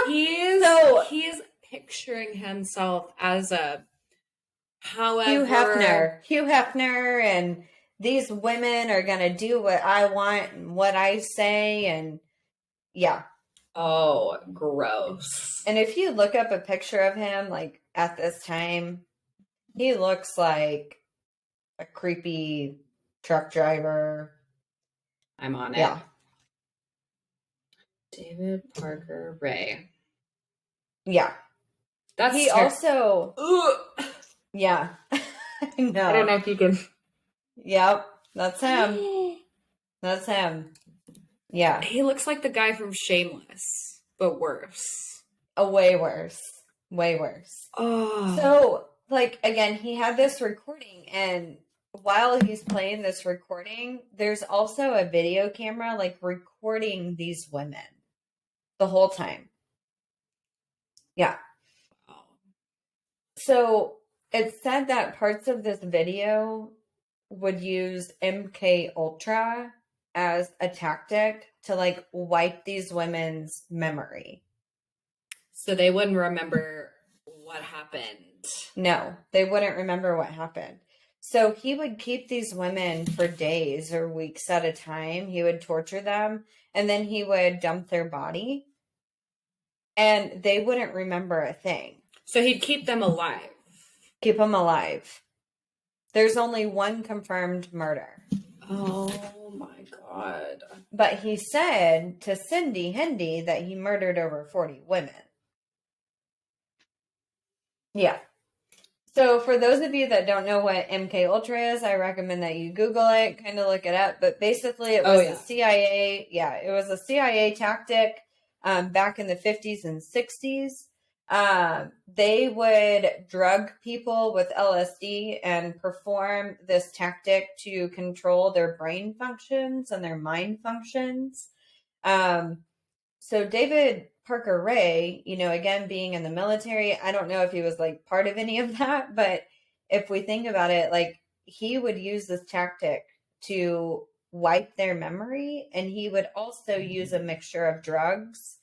He's picturing himself as a Hugh Hefner, and these women are gonna do what I want and what I say, and yeah. Oh, gross. And if you look up a picture of him, like, at this time, he looks like a creepy truck driver. I'm on it. Yeah. David Parker Ray. Yeah. That's he also. Ugh. Yeah. No. I don't know if you can. Yep. That's him. That's him. Yeah. He looks like the guy from Shameless, but worse. Way worse. Way worse. Oh. So, like, again, he had this recording, and while he's playing this recording, there's also a video camera, like, recording these women the whole time. Yeah. Wow. So, it said that parts of this video would use MK Ultra as a tactic to, like, wipe these women's memory. So they wouldn't remember what happened. No, they wouldn't remember what happened. So he would keep these women for days or weeks at a time. He would torture them, and then he would dump their body, and they wouldn't remember a thing. So he'd keep them alive. Keep them alive. There's only one confirmed murder. Oh my God. But he said to Cindy Hendy that he murdered over 40 women. Yeah. So for those of you that don't know what MK Ultra is, I recommend that you Google it, kind of look it up. But basically, it was a CIA. Yeah, it was a CIA tactic back in the 50s and 60s. They would drug people with LSD and perform this tactic to control their brain functions and their mind functions. So David Parker Ray, you know, again, being in the military, I don't know if he was like part of any of that, but if we think about it, like, he would use this tactic to wipe their memory, and he would also use a mixture of drugs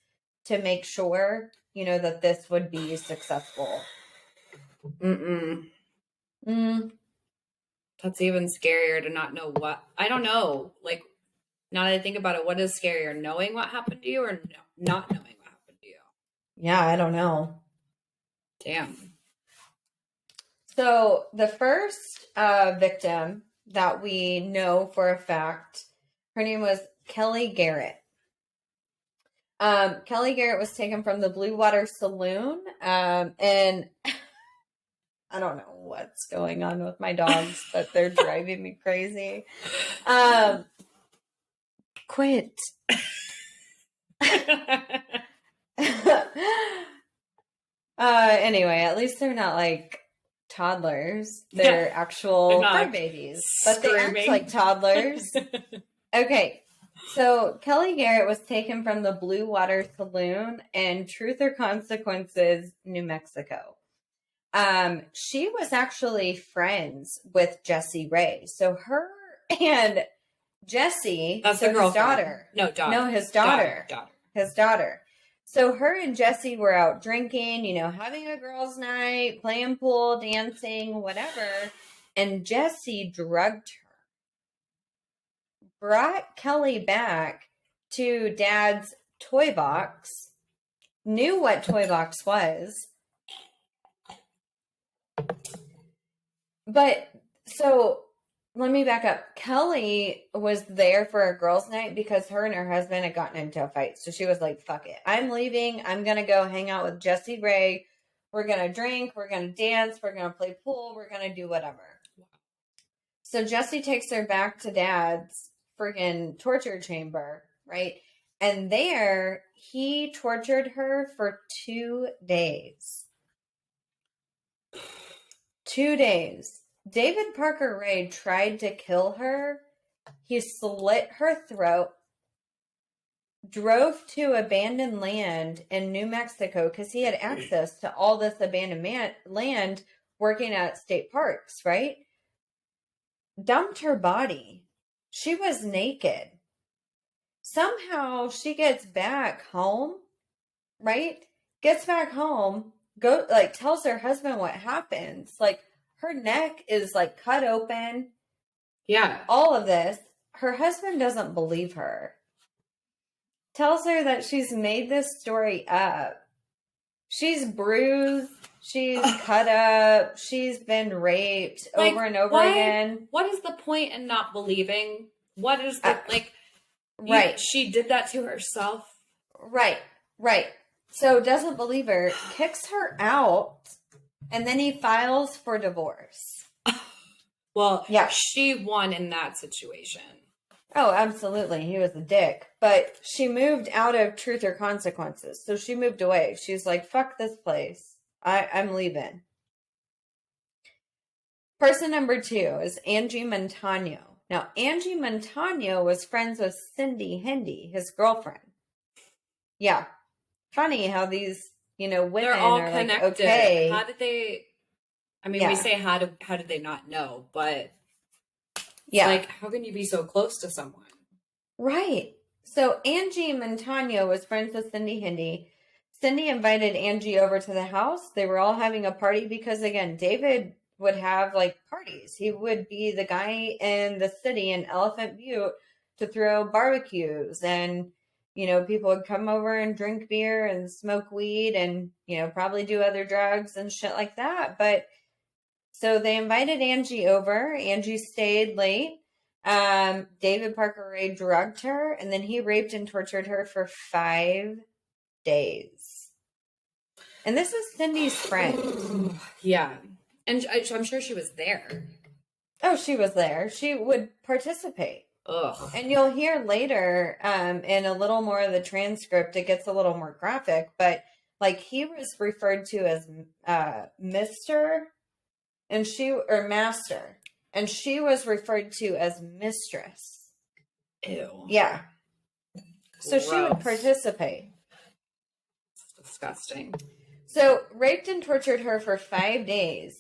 to make sure, you know, that this would be successful. That's even scarier to not know what. I don't know. Like, now that I think about it, what is scarier, knowing what happened to you or not knowing what happened to you? Yeah, I don't know. Damn. So the first victim that we know for a fact, her name was Kelly Garrett. Kelly Garrett was taken from the Blue Water Saloon, and I don't know what's going on with my dogs, but they're driving me crazy. Quit. Anyway, at least they're not like toddlers. They're actual fur babies, but they act like toddlers. Okay. So Kelly Garrett was taken from the Blue Water Saloon in Truth or Consequences, New Mexico. She was actually friends with Jessie Ray. So her and Jessie, that's so the his daughter. No, his daughter. His daughter. So her and Jessie were out drinking, you know, having a girls' night, playing pool, dancing, whatever. And Jessie drugged her. Brought Kelly back to Dad's Toybox, knew what Toybox was. But, so, let me back up. Kelly was there for a girls' night because her and her husband had gotten into a fight. So she was like, fuck it. I'm leaving. I'm going to go hang out with Jessie Ray. We're going to drink. We're going to dance. We're going to play pool. We're going to do whatever. So Jessie takes her back to Dad's freaking torture chamber, right? And there he tortured her for 2 days. 2 days. David Parker Ray tried to kill her. He slit her throat, drove to abandoned land in New Mexico because he had access to all this abandoned land working at state parks, right? Dumped her body. She was naked. Somehow she gets back home, right? Gets back home, tells her husband what happens. Like, her neck is like cut open. Yeah. All of this. Her husband doesn't believe her. Tells her that she's made this story up. She's bruised. She's cut up. She's been raped over and over again. What is the point in not believing? What is the, right. She did that to herself. Right. So doesn't believe her, kicks her out, and then he files for divorce. Well, yeah, she won in that situation. Oh, absolutely. He was a dick. But she moved out of Truth or Consequences. So she moved away. She's like, fuck this place. I'm leaving. Person number 2 is Angie Montano. Now, Angie Montano was friends with Cindy Hendy, his girlfriend. Yeah. Funny how these, women they're all are connected. Like, okay. How did they, we say how did they not know, but yeah, like, how can you be so close to someone? Right. So Angie Montano was friends with Cindy Hendy. Cindy invited Angie over to the house. They were all having a party because, again, David would have parties. He would be the guy in the city in Elephant Butte to throw barbecues, and people would come over and drink beer and smoke weed and probably do other drugs and shit like that. But so they invited Angie over. Angie stayed late. David Parker Ray drugged her, and then he raped and tortured her for 5 days. And this is Cindy's friend. Yeah. And I'm sure she was there. Oh, she was there. She would participate. Ugh. And you'll hear later, in a little more of the transcript, it gets a little more graphic, but he was referred to as Mr. or Master. And she was referred to as Mistress. Ew. Yeah. So Gross. she would participate. It's disgusting. So raped and tortured her for 5 days.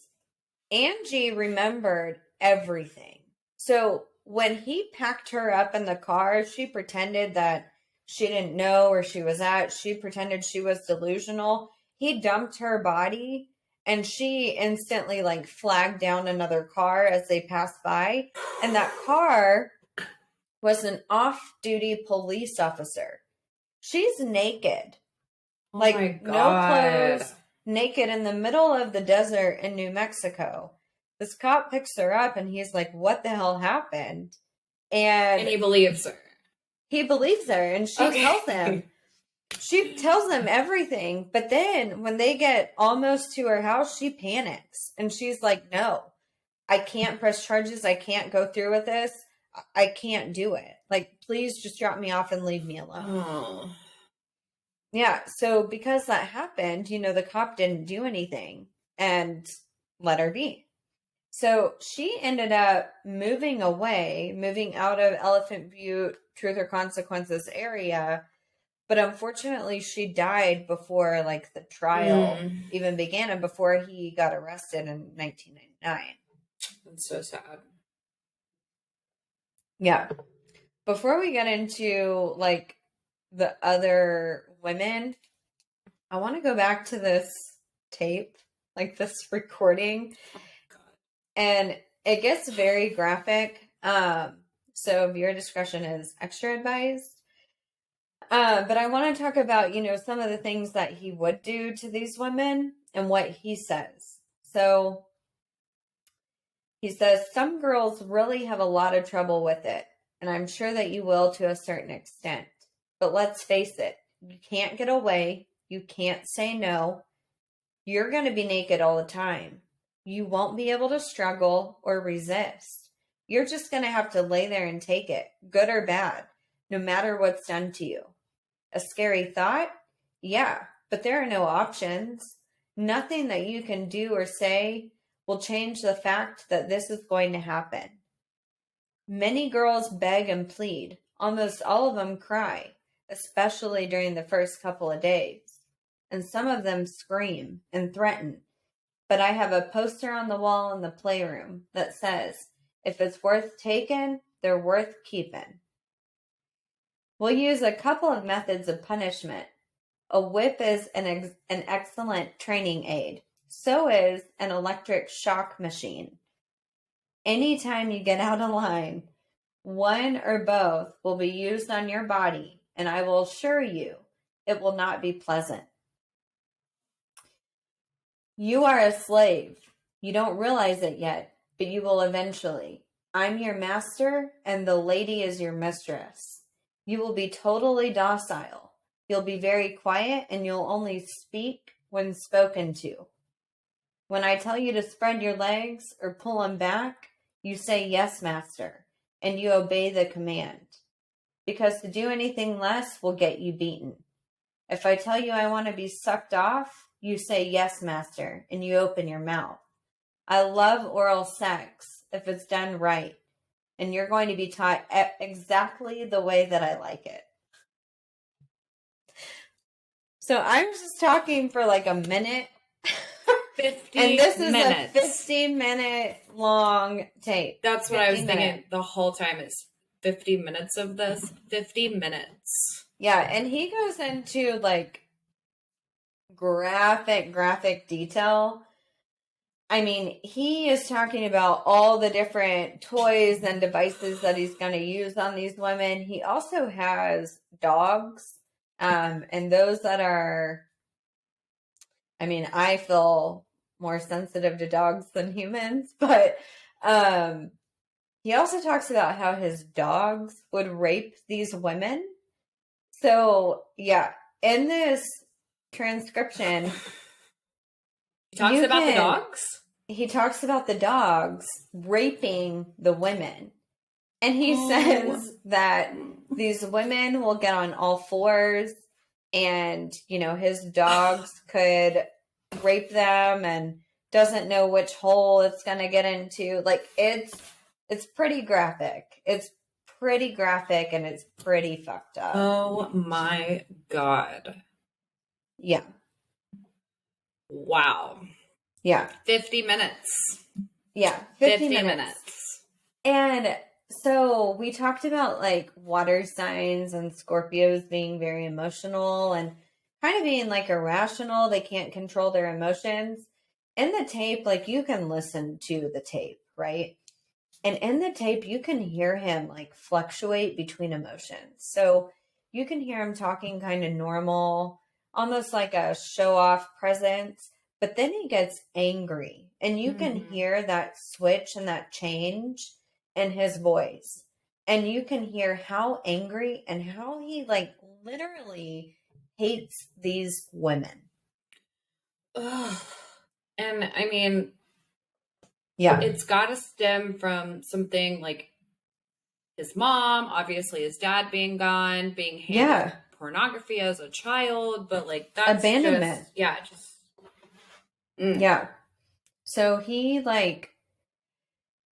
Angie remembered everything. So when he packed her up in the car, she pretended that she didn't know where she was at. She pretended she was delusional. He dumped her body, and she instantly flagged down another car as they passed by. And that car was an off-duty police officer. She's naked. Oh my God. No clothes, naked in the middle of the desert in New Mexico. This cop picks her up and he's like, what the hell happened? And he believes her. He believes her, and she tells him. She tells them everything, but then when they get almost to her house, she panics. And she's like, no, I can't press charges. I can't go through with this. I can't do it. Please just drop me off and leave me alone. Oh. Yeah, so because that happened, the cop didn't do anything and let her be. So she ended up moving out of Elephant Butte, Truth or Consequences area. But unfortunately, she died before the trial even began and before he got arrested in 1999. That's so sad. Yeah. Before we get into the other women, I want to go back to this tape, this recording. Oh, God. And it gets very graphic. So viewer discretion is extra advised. But I want to talk about, some of the things that he would do to these women and what he says. So he says, some girls really have a lot of trouble with it, and I'm sure that you will to a certain extent. But let's face it, you can't get away. You can't say no. You're going to be naked all the time. You won't be able to struggle or resist. You're just going to have to lay there and take it, good or bad, no matter what's done to you. A scary thought? Yeah, but there are no options. Nothing that you can do or say will change the fact that this is going to happen. Many girls beg and plead. Almost all of them cry, especially during the first couple of days. And some of them scream and threaten. But I have a poster on the wall in the playroom that says, if it's worth taking, they're worth keeping. We'll use a couple of methods of punishment. A whip is an excellent training aid. So is an electric shock machine. Anytime you get out of line, one or both will be used on your body, and I will assure you it will not be pleasant. You are a slave. You don't realize it yet, but you will eventually. I'm your master, and the lady is your mistress. You will be totally docile. You'll be very quiet, and you'll only speak when spoken to. When I tell you to spread your legs or pull them back, you say, yes, master, and you obey the command. Because to do anything less will get you beaten. If I tell you I want to be sucked off, you say, yes, master, and you open your mouth. I love oral sex if it's done right, and you're going to be taught exactly the way that I like it. So I'm just talking for like a minute. 50 and this is minutes. a 50-minute long tape. That's what I was thinking the whole time is 50 minutes of this. 50 minutes. Yeah, and he goes into like graphic detail. I mean, he is talking about all the different toys and devices that he's going to use on these women. He also has dogs, and those that are, I mean, I feel more sensitive to dogs than humans, but he also talks about how his dogs would rape these women. So, yeah, in this transcription, He talks about the dogs? He talks about the dogs raping the women. And he says that these women will get on all fours and, you know, his dogs could rape them and doesn't know which hole it's going to get into. Like, it's pretty graphic. It's pretty graphic and it's pretty fucked up. Oh my God. Yeah. Wow. Yeah. 50 minutes. Yeah. 50 minutes. And so we talked about like water signs and Scorpios being very emotional and kind of being like irrational. They can't control their emotions. In the tape, like you can listen to the tape, right? And in the tape, you can hear him like fluctuate between emotions. So you can hear him talking kind of normal, almost like a show off presence. But then he gets angry and you can hear that switch and that change in his voice. And you can hear how angry and how he like literally hates these women. Ugh. And I mean, yeah, it's got to stem from something like his mom, obviously his dad being gone, being handed pornography as a child, but like that's abandonment. Yeah. So he like,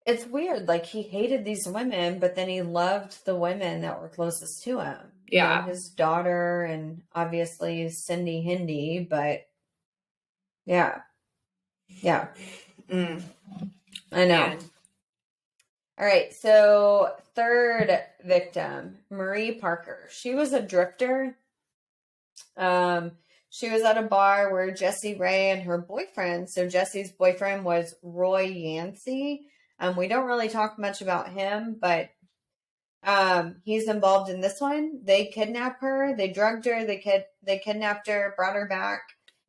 it's weird. Like he hated these women, but then he loved the women that were closest to him. Yeah. You know, his daughter and obviously Cindy Hindi, but yeah. Yeah. I know. Man. All right. So third victim, Marie Parker. She was a drifter. She was at a bar where Jessie Ray and her boyfriend, so Jessie's boyfriend was Roy Yancey. We don't really talk much about him, but he's involved in this one. They kidnapped her, they drugged her, they kidnapped her, brought her back.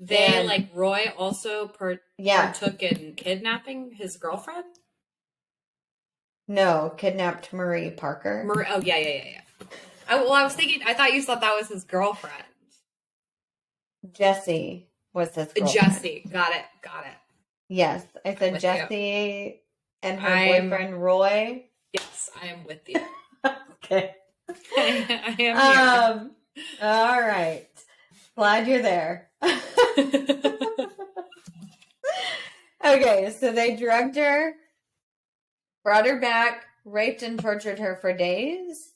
Like Roy also partook in kidnapping his girlfriend? No, kidnapped Marie Parker. Oh, yeah. I was thinking, I thought you thought that was his girlfriend. Jessie was his girlfriend. Jessie. Got it. Yes. I said Jessie and her boyfriend Roy. Yes, I am with you. Okay. I am here. All right. Glad you're there. Okay, so they drugged her, brought her back, raped and tortured her for days.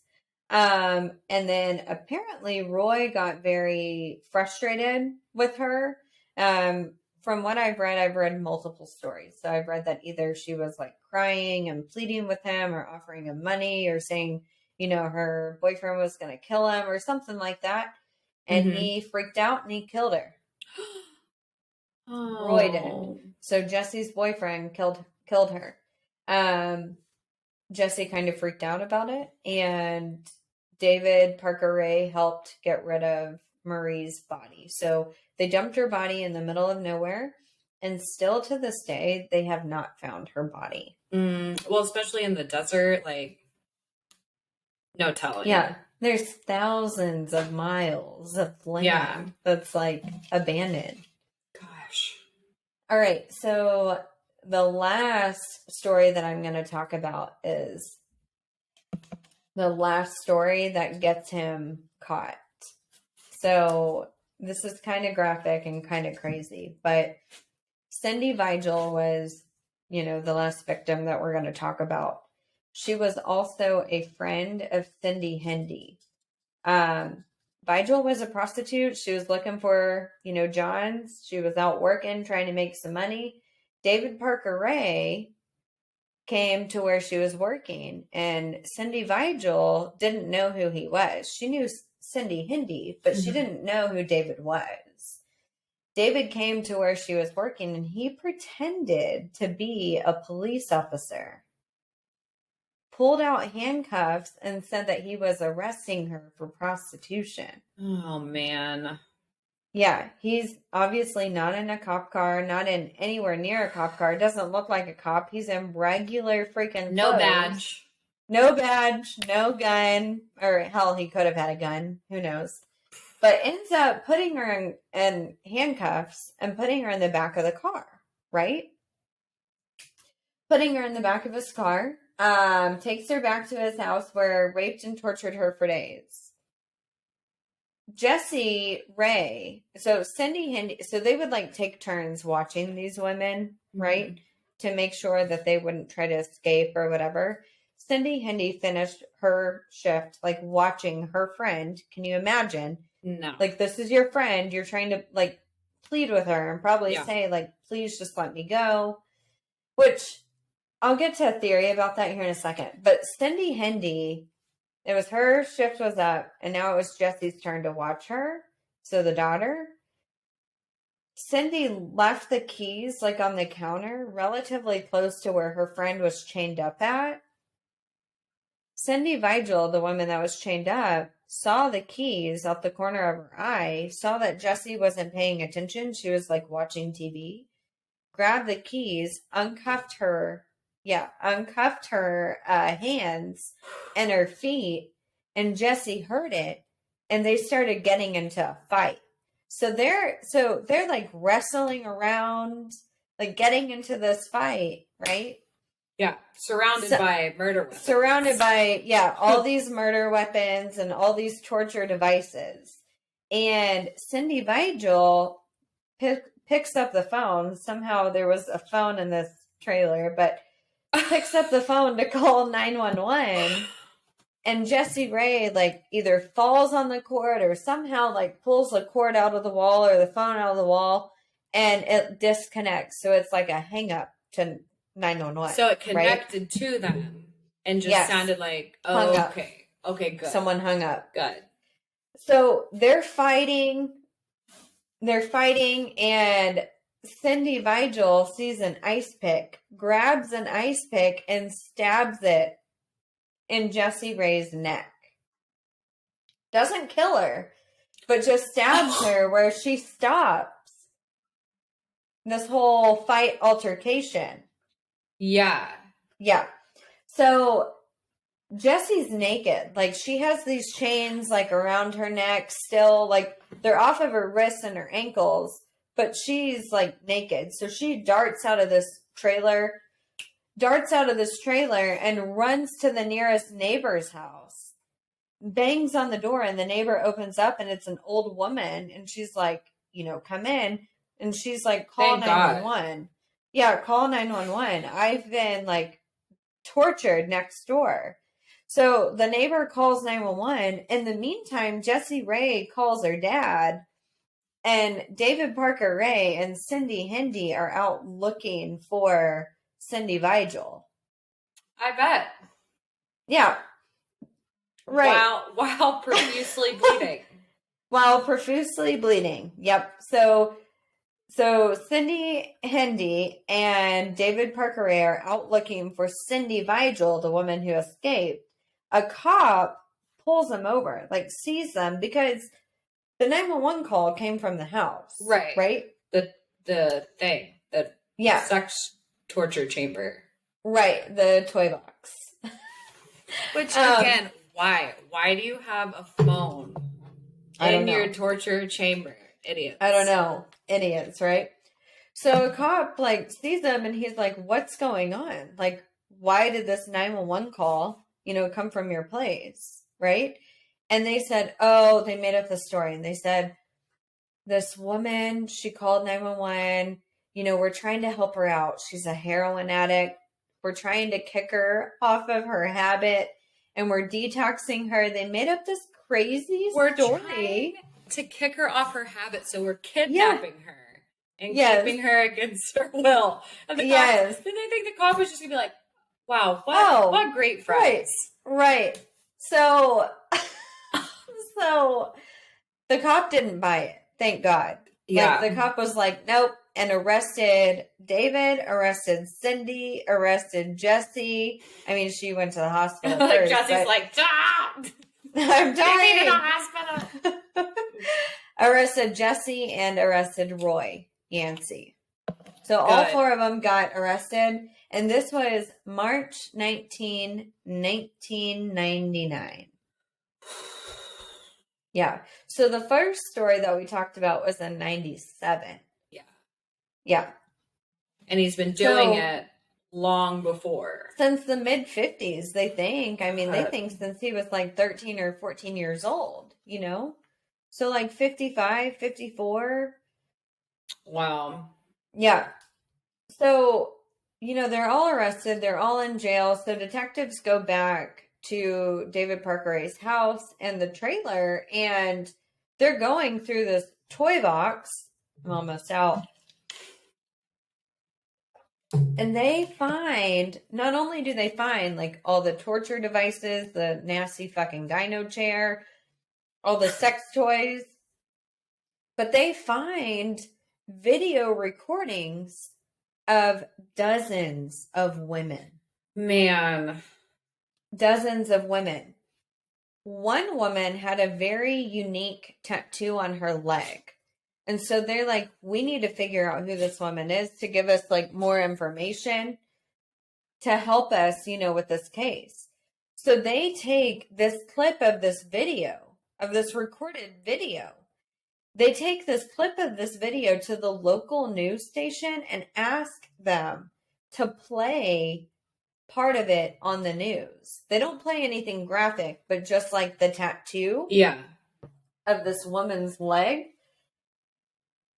And then apparently Roy got very frustrated with her. From what I've read multiple stories. So I've read that either she was like crying and pleading with him or offering him money or saying, her boyfriend was going to kill him or something like that. And he freaked out and he killed her. Oh. Roy did. So Jesse's boyfriend killed her. Jesse kind of freaked out about it, and David Parker Ray helped get rid of Marie's body. So they dumped her body in the middle of nowhere, and still to this day, they have not found her body. Well, especially in the desert, like, no telling. Yeah, there's thousands of miles of land that's like abandoned. Gosh. All right, so the last story that I'm going to talk about is the last story that gets him caught. So this is kind of graphic and kind of crazy, but Cindy Vigil was, the last victim that we're going to talk about. She was also a friend of Cindy Hendy. Vigil was a prostitute. She was looking for, Johns. She was out working, trying to make some money. David Parker Ray came to where she was working, and Cindy Vigil didn't know who he was. She knew Cindy Hendy, but she didn't know who David was. David came to where she was working, and he pretended to be a police officer, pulled out handcuffs, and said that he was arresting her for prostitution. Oh, man. Yeah, he's obviously not in a cop car, not in anywhere near a cop car. Doesn't look like a cop. He's in regular freaking No clothes. badge. No badge, no gun, or hell, he could have had a gun. Who knows? But ends up putting her in handcuffs and putting her in the back of the car, right? Putting her in the back of his car, takes her back to his house where raped and tortured her for days. Jesse Ray, so Cindy Hendy, so they would like take turns watching these women, right? To make sure that they wouldn't try to escape or whatever. Cindy Hendy finished her shift, like watching her friend. Can you imagine? No. Like, this is your friend. You're trying to like plead with her and probably say like, please just let me go. Which I'll get to a theory about that here in a second. But Cindy Hendy, it was her shift was up, and now it was Jesse's turn to watch her. So the daughter. Cindy left the keys like on the counter, relatively close to where her friend was chained up at. Cindy Vigil, the woman that was chained up, saw the keys out the corner of her eye, saw that Jesse wasn't paying attention. She was like watching TV, grabbed the keys, uncuffed her hands and her feet, and Jesse heard it, and they started getting into a fight. So they're like wrestling around, like getting into this fight, right? Yeah, surrounded by murder weapons. Surrounded by, all these murder weapons and all these torture devices. And Cindy Vigil picks up the phone. Somehow there was a phone in this trailer, but picks up the phone to call 911. And Jesse Ray, like, either falls on the cord or somehow, like, pulls the cord out of the wall or the phone out of the wall, and it disconnects. So it's like a hang up to 911. So it connected to them and just sounded like, oh, okay. Okay, good. Someone hung up. Good. So they're fighting, and Cindy Vigil sees an ice pick, grabs an ice pick, and stabs it in Jesse Ray's neck. Doesn't kill her, but just stabs her where she stops this whole fight altercation. Yeah. Yeah. So Jesse's naked. Like, she has these chains like around her neck still, like they're off of her wrists and her ankles, but she's like naked. So she darts out of this trailer darts out of this trailer and runs to the nearest neighbor's house, bangs on the door, and the neighbor opens up, and it's an old woman, and she's like, come in, and she's like, call Thank God. 911. Yeah, call 911. I've been like tortured next door. So the neighbor calls 911. In the meantime, Jessie Ray calls her dad, and David Parker Ray and Cindy Hendy are out looking for Cindy Vigil. I bet. Yeah. Right. While profusely bleeding. While profusely bleeding. Yep. So Cindy Hendy and David Parker Ray are out looking for Cindy Vigil, the woman who escaped. A cop pulls them over, like sees them, because the 911 call came from the house. Right. Right? The thing. The sex torture chamber. Right. The Toybox. Which, again, why? Why do you have a phone in your torture chamber? Idiots. I don't know. Idiots, right? So a cop like sees them and he's like, what's going on? Like, why did this 911 call, come from your place? Right? And they said, they made up the story. And they said, this woman, she called 911. We're trying to help her out. She's a heroin addict. We're trying to kick her off of her habit, and we're detoxing her. They made up this crazy story. Trying to kick her off her habit, so we're kidnapping her and keeping her against her will. And the cops, did they think the cop was just gonna be like, wow, what great friends. Right. So the cop didn't buy it, thank God. Yeah. Like, the cop was like, nope, and arrested David, arrested Cindy, arrested Jessie. I mean, she went to the hospital first. Jessie's like, stop! I'm dying. In the hospital. Arrested Jessie and arrested Roy Yancey. So all four of them got arrested. And this was March 1999. Yeah. So the first story that we talked about was in 97. Yeah. Yeah. And he's been doing it long before. Since the mid 50s, they think. I mean, they think since he was like 13 or 14 years old, So like 55, 54. Wow. Yeah. So, they're all arrested. They're all in jail. So detectives go back to David Parker Ray's house and the trailer, and they're going through this toy box. I'm almost out. And they find, not only do they find like all the torture devices, the nasty fucking gyno chair, all the sex toys, but they find video recordings of dozens of women. Man. Dozens of women. One woman had a very unique tattoo on her leg. And so they're like, we need to figure out who this woman is to give us like more information to help us, with this case. So they take this clip of this video, of this recorded video. They take this clip of this video to the local news station and ask them to play part of it on the news. They don't play anything graphic, but just like the tattoo of this woman's leg.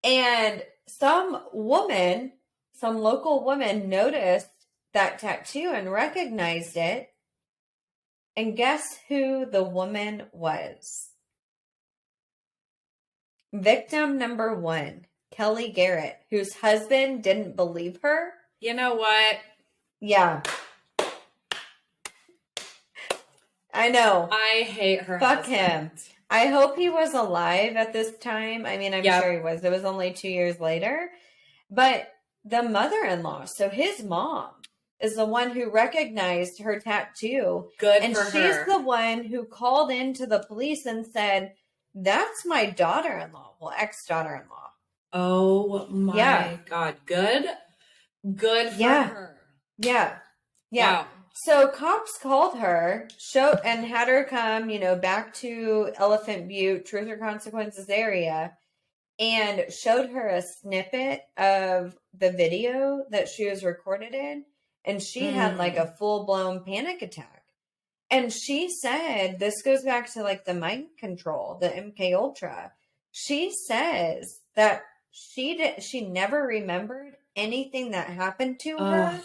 And some local woman noticed that tattoo and recognized it. And guess who the woman was? Victim number 1, Kelly Garrett, whose husband didn't believe her. You know what? Yeah. I know. I hate her. Fuck him. I hope he was alive at this time. I mean, I'm sure he was. It was only 2 years later. But the mother-in-law, so his mom, is the one who recognized her tattoo. Good and for her. And she's the one who called into the police and said, that's my daughter-in-law. Well, ex-daughter-in-law. Oh, my God. Good for her. Yeah. Wow. So cops called her, and had her come, back to Elephant Butte, Truth or Consequences area, and showed her a snippet of the video that she was recorded in. and she had like a full-blown panic attack. And she said, this goes back to like the mind control, the MK Ultra. She says that she never remembered anything that happened to her,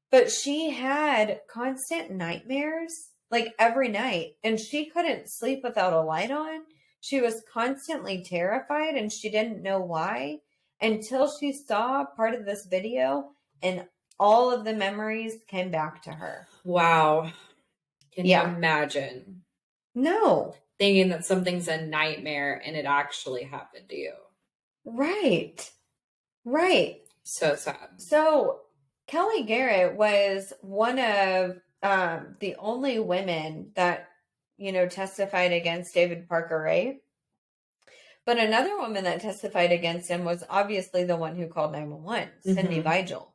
but she had constant nightmares like every night, and she couldn't sleep without a light on. She was constantly terrified, and she didn't know why until she saw part of this video, and all of the memories came back to her. Wow. Can you imagine? No. Thinking that something's a nightmare and it actually happened to you. Right. Right. So sad. So Kelly Garrett was one of the only women that, testified against David Parker Ray. But another woman that testified against him was obviously the one who called 911, Cindy Vigil.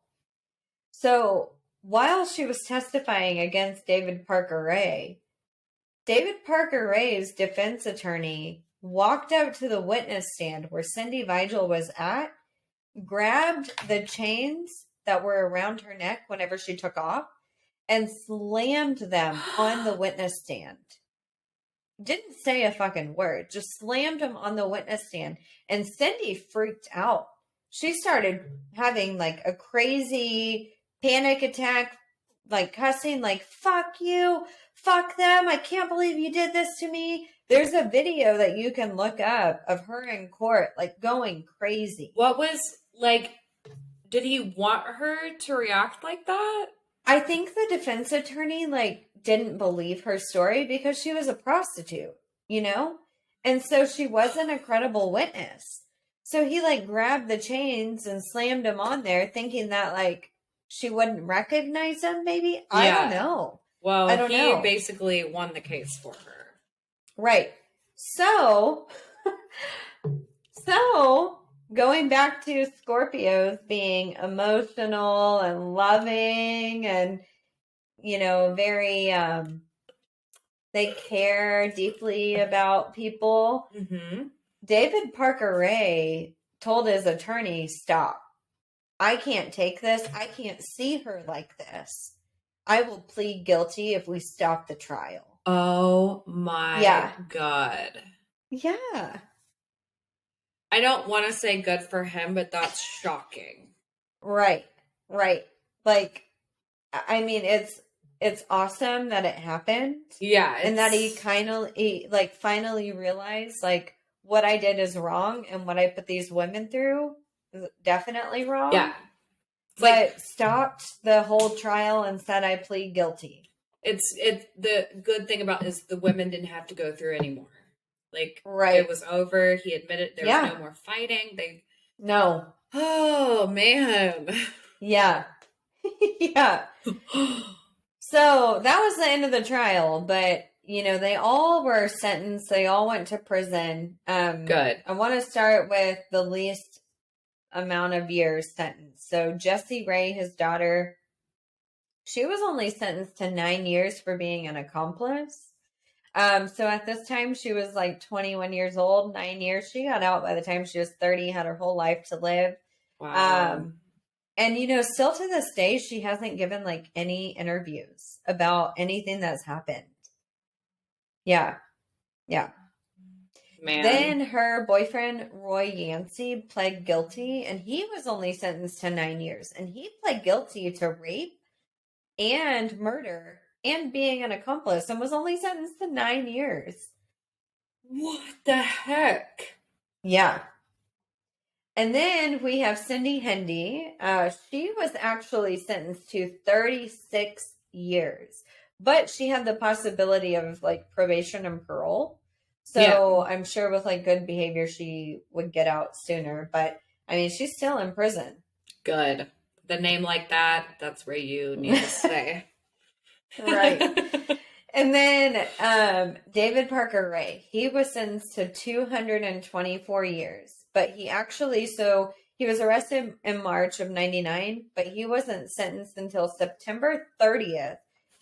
So while she was testifying against David Parker Ray, David Parker Ray's defense attorney walked out to the witness stand where Cindy Vigil was at, grabbed the chains that were around her neck whenever she took off, and slammed them on the witness stand. Didn't say a fucking word, just slammed them on the witness stand. And Cindy freaked out. She started having like a crazy panic attack, like cussing, like, fuck you, fuck them, I can't believe you did this to me. There's a video that you can look up of her in court, like, going crazy. What was, like, did he want her to react like that? I think the defense attorney, like, didn't believe her story because she was a prostitute, And so she wasn't a credible witness. So he, like, grabbed the chains and slammed them on there thinking that, like, she wouldn't recognize him, maybe? I don't know. Well, he basically won the case for her. Right. So going back to Scorpios being emotional and loving and, very, they care deeply about people. David Parker Ray told his attorney, stop. I can't take this. I can't see her like this. I will plead guilty if we stop the trial. Oh my God. Yeah. I don't want to say good for him, but that's shocking. Right. Like, I mean, it's awesome that it happened. Yeah. And that he finally realized, like, what I did is wrong and what I put these women through is definitely wrong. Yeah. But stopped the whole trial and said I plead guilty. It's the good thing about is the women didn't have to go through anymore. Like, it was over. He admitted there was no more fighting. No. Oh, man. Yeah. Yeah. So that was the end of the trial, but they all were sentenced. They all went to prison. Good. I want to start with the least amount of years sentenced. So Jessie Ray, his daughter, she was only sentenced to 9 years for being an accomplice. So at this time she was like 21 years old, 9 years. She got out by the time she was 30, had her whole life to live. Wow. And still to this day, she hasn't given like any interviews about anything that's happened. Yeah. Yeah. Man. Then her boyfriend, Roy Yancey, pled guilty, and he was only sentenced to 9 years. And he pled guilty to rape and murder and being an accomplice and was only sentenced to 9 years. What the heck? Yeah. And then we have Cindy Hendy. She was actually sentenced to 36 years, but she had the possibility of like probation and parole. So I'm sure with like good behavior, she would get out sooner. But I mean, she's still in prison. Good. The name like that, that's where you need to stay. Right. And then David Parker Ray, he was sentenced to 224 years. But he actually, so he was arrested in March of 99, but he wasn't sentenced until September 30th,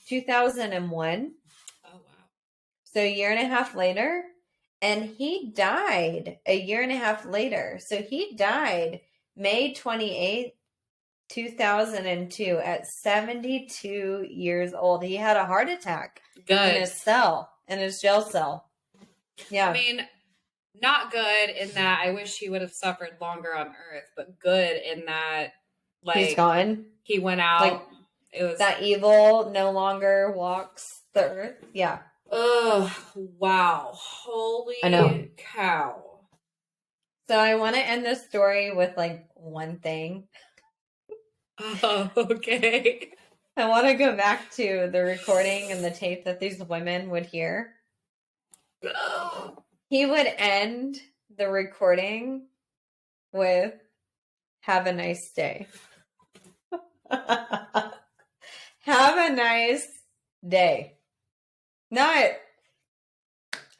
2001. Oh, wow. So a year and a half later. And he died a year and a half later. So he died May 28th, 2002 at 72 years old. He had a heart attack Good. in his jail cell. Yeah. I mean, not good in that I wish he would have suffered longer on Earth, but good in that, like, he's gone. He went out. Like, it was that evil no longer walks the earth. Yeah. Oh, wow. Holy cow. So I want to end this story with like one thing. Oh, okay. I want to go back to the recording and the tape that these women would hear. He would end the recording with, "Have a nice day." Have a nice day. Not,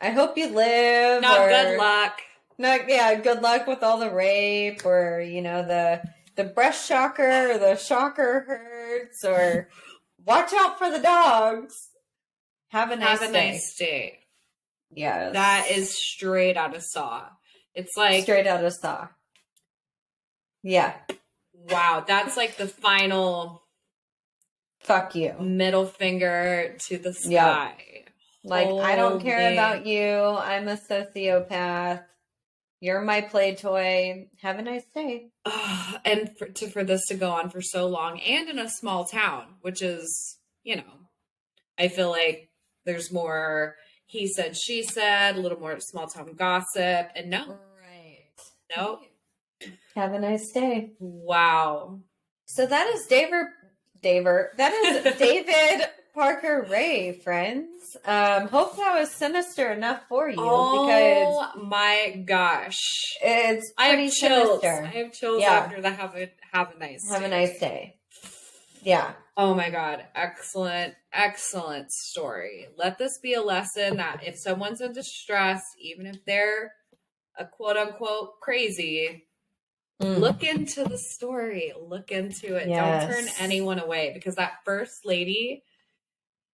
"I hope you live." Not or, good luck. Not, yeah, good luck with all the rape, or, you know, the breast shocker, or the shocker hurts, or watch out for the dogs. Have a nice day. Nice day. Yes. That is straight out of Saw. It's like straight out of Saw. Yeah. Wow, that's like the final fuck you. Middle finger to the sky. Yep. Like, I don't care about you. I'm a sociopath. You're my play toy. Have a nice day. And for this to go on for so long, and in a small town, which is, you know, I feel like there's more he said, she said, a little more small town gossip, and no. Right. No. Have a nice day. Wow. So that is David Parker Ray, friends. Hope that was sinister enough for you. Oh my gosh. It's I pretty have chills. sinister. I have chills after the have a nice day. Yeah. Oh my God. Excellent story. Let this be a lesson that if someone's in distress, even if they're a quote unquote crazy, look into the story. Look into it. Yes. Don't turn anyone away, because that first lady,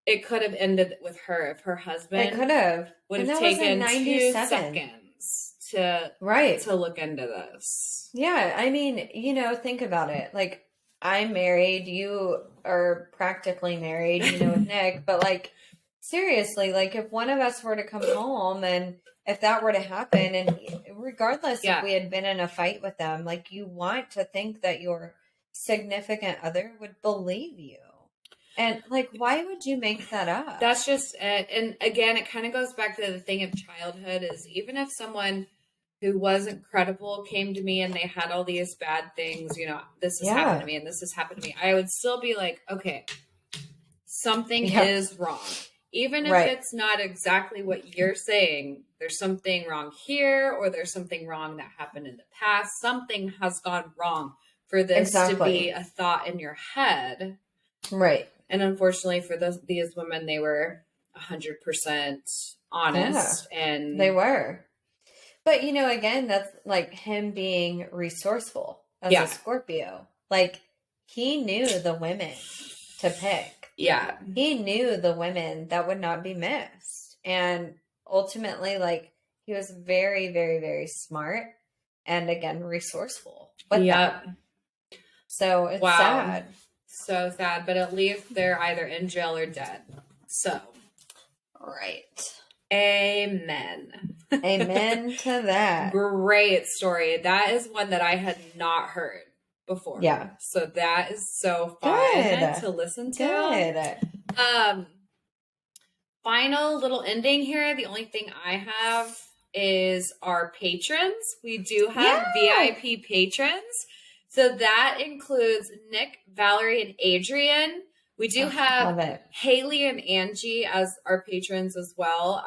it could have ended with her if her husband would have taken 2 seconds to look into this. Yeah. I mean, you know, think about it. Like, I'm married. You are practically married, you know, with Nick. But like, seriously, like if one of us were to come home and if that were to happen, and regardless if we had been in a fight with them, like you want to think that your significant other would believe you. And like, why would you make that up? That's just it. And again, it kind of goes back to the thing of childhood is even if someone who wasn't credible came to me and they had all these bad things, you know, this has happened to me and this has happened to me, I would still be like, okay, something is wrong. Even if it's not exactly what you're saying, there's something wrong here, or there's something wrong that happened in the past. Something has gone wrong for this to be a thought in your head. Right. And unfortunately for these women, they were 100% honest. And they were. But, you know, again, that's like him being resourceful as a Scorpio. Like, he knew the women to pick. Yeah. He knew the women that would not be missed. And ultimately, like, he was very, very, very smart and, again, resourceful with that. So it's sad. So sad. But at least they're either in jail or dead. So. Right. Amen. Amen to that. Great story. That is one that I had not heard before. Yeah. So that is so fun to listen to. Good. Final little ending here. The only thing I have is our patrons. We do have VIP patrons. So that includes Nick, Valerie, and Adrian. We do have Haley and Angie as our patrons as well.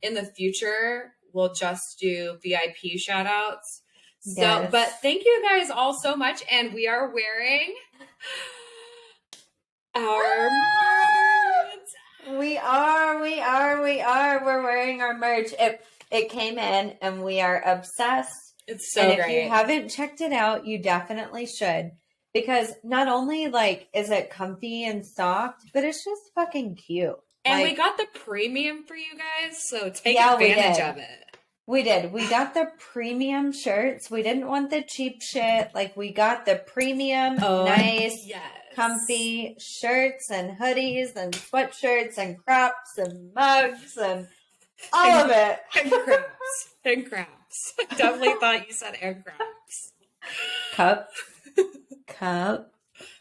In the future, we'll just do VIP shout outs. So, but thank you guys all so much. And we are wearing our merch. We are. We're wearing our merch. It came in and we are obsessed. It's so great. If you haven't checked it out, you definitely should. Because not only like is it comfy and soft, but it's just fucking cute. And we got the premium for you guys, so take advantage of it. We did. We got the premium shirts. We didn't want the cheap shit. Like, we got the premium, nice, yes. comfy shirts and hoodies and sweatshirts and crops and mugs and all of it. And crafts. And crafts. I definitely thought you said and crafts. Cup.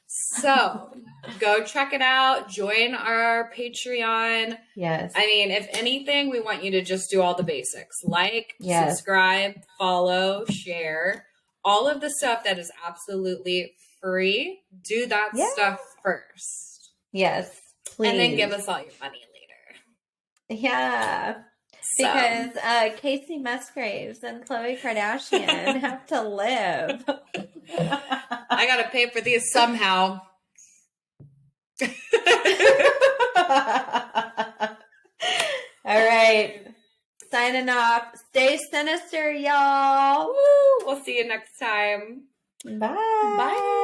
So, go check it out. Join our Patreon. Yes. I mean, if anything, we want you to just do all the basics. Like, Yes. subscribe, follow, share. All of the stuff that is absolutely free. Do that stuff first. Yes, please. And then give us all your money later. Yeah. So. Because Casey Musgraves and Khloe Kardashian have to live. I got to pay for these somehow. All right. Signing off. Stay sinister, y'all. Woo. We'll see you next time. Bye. Bye.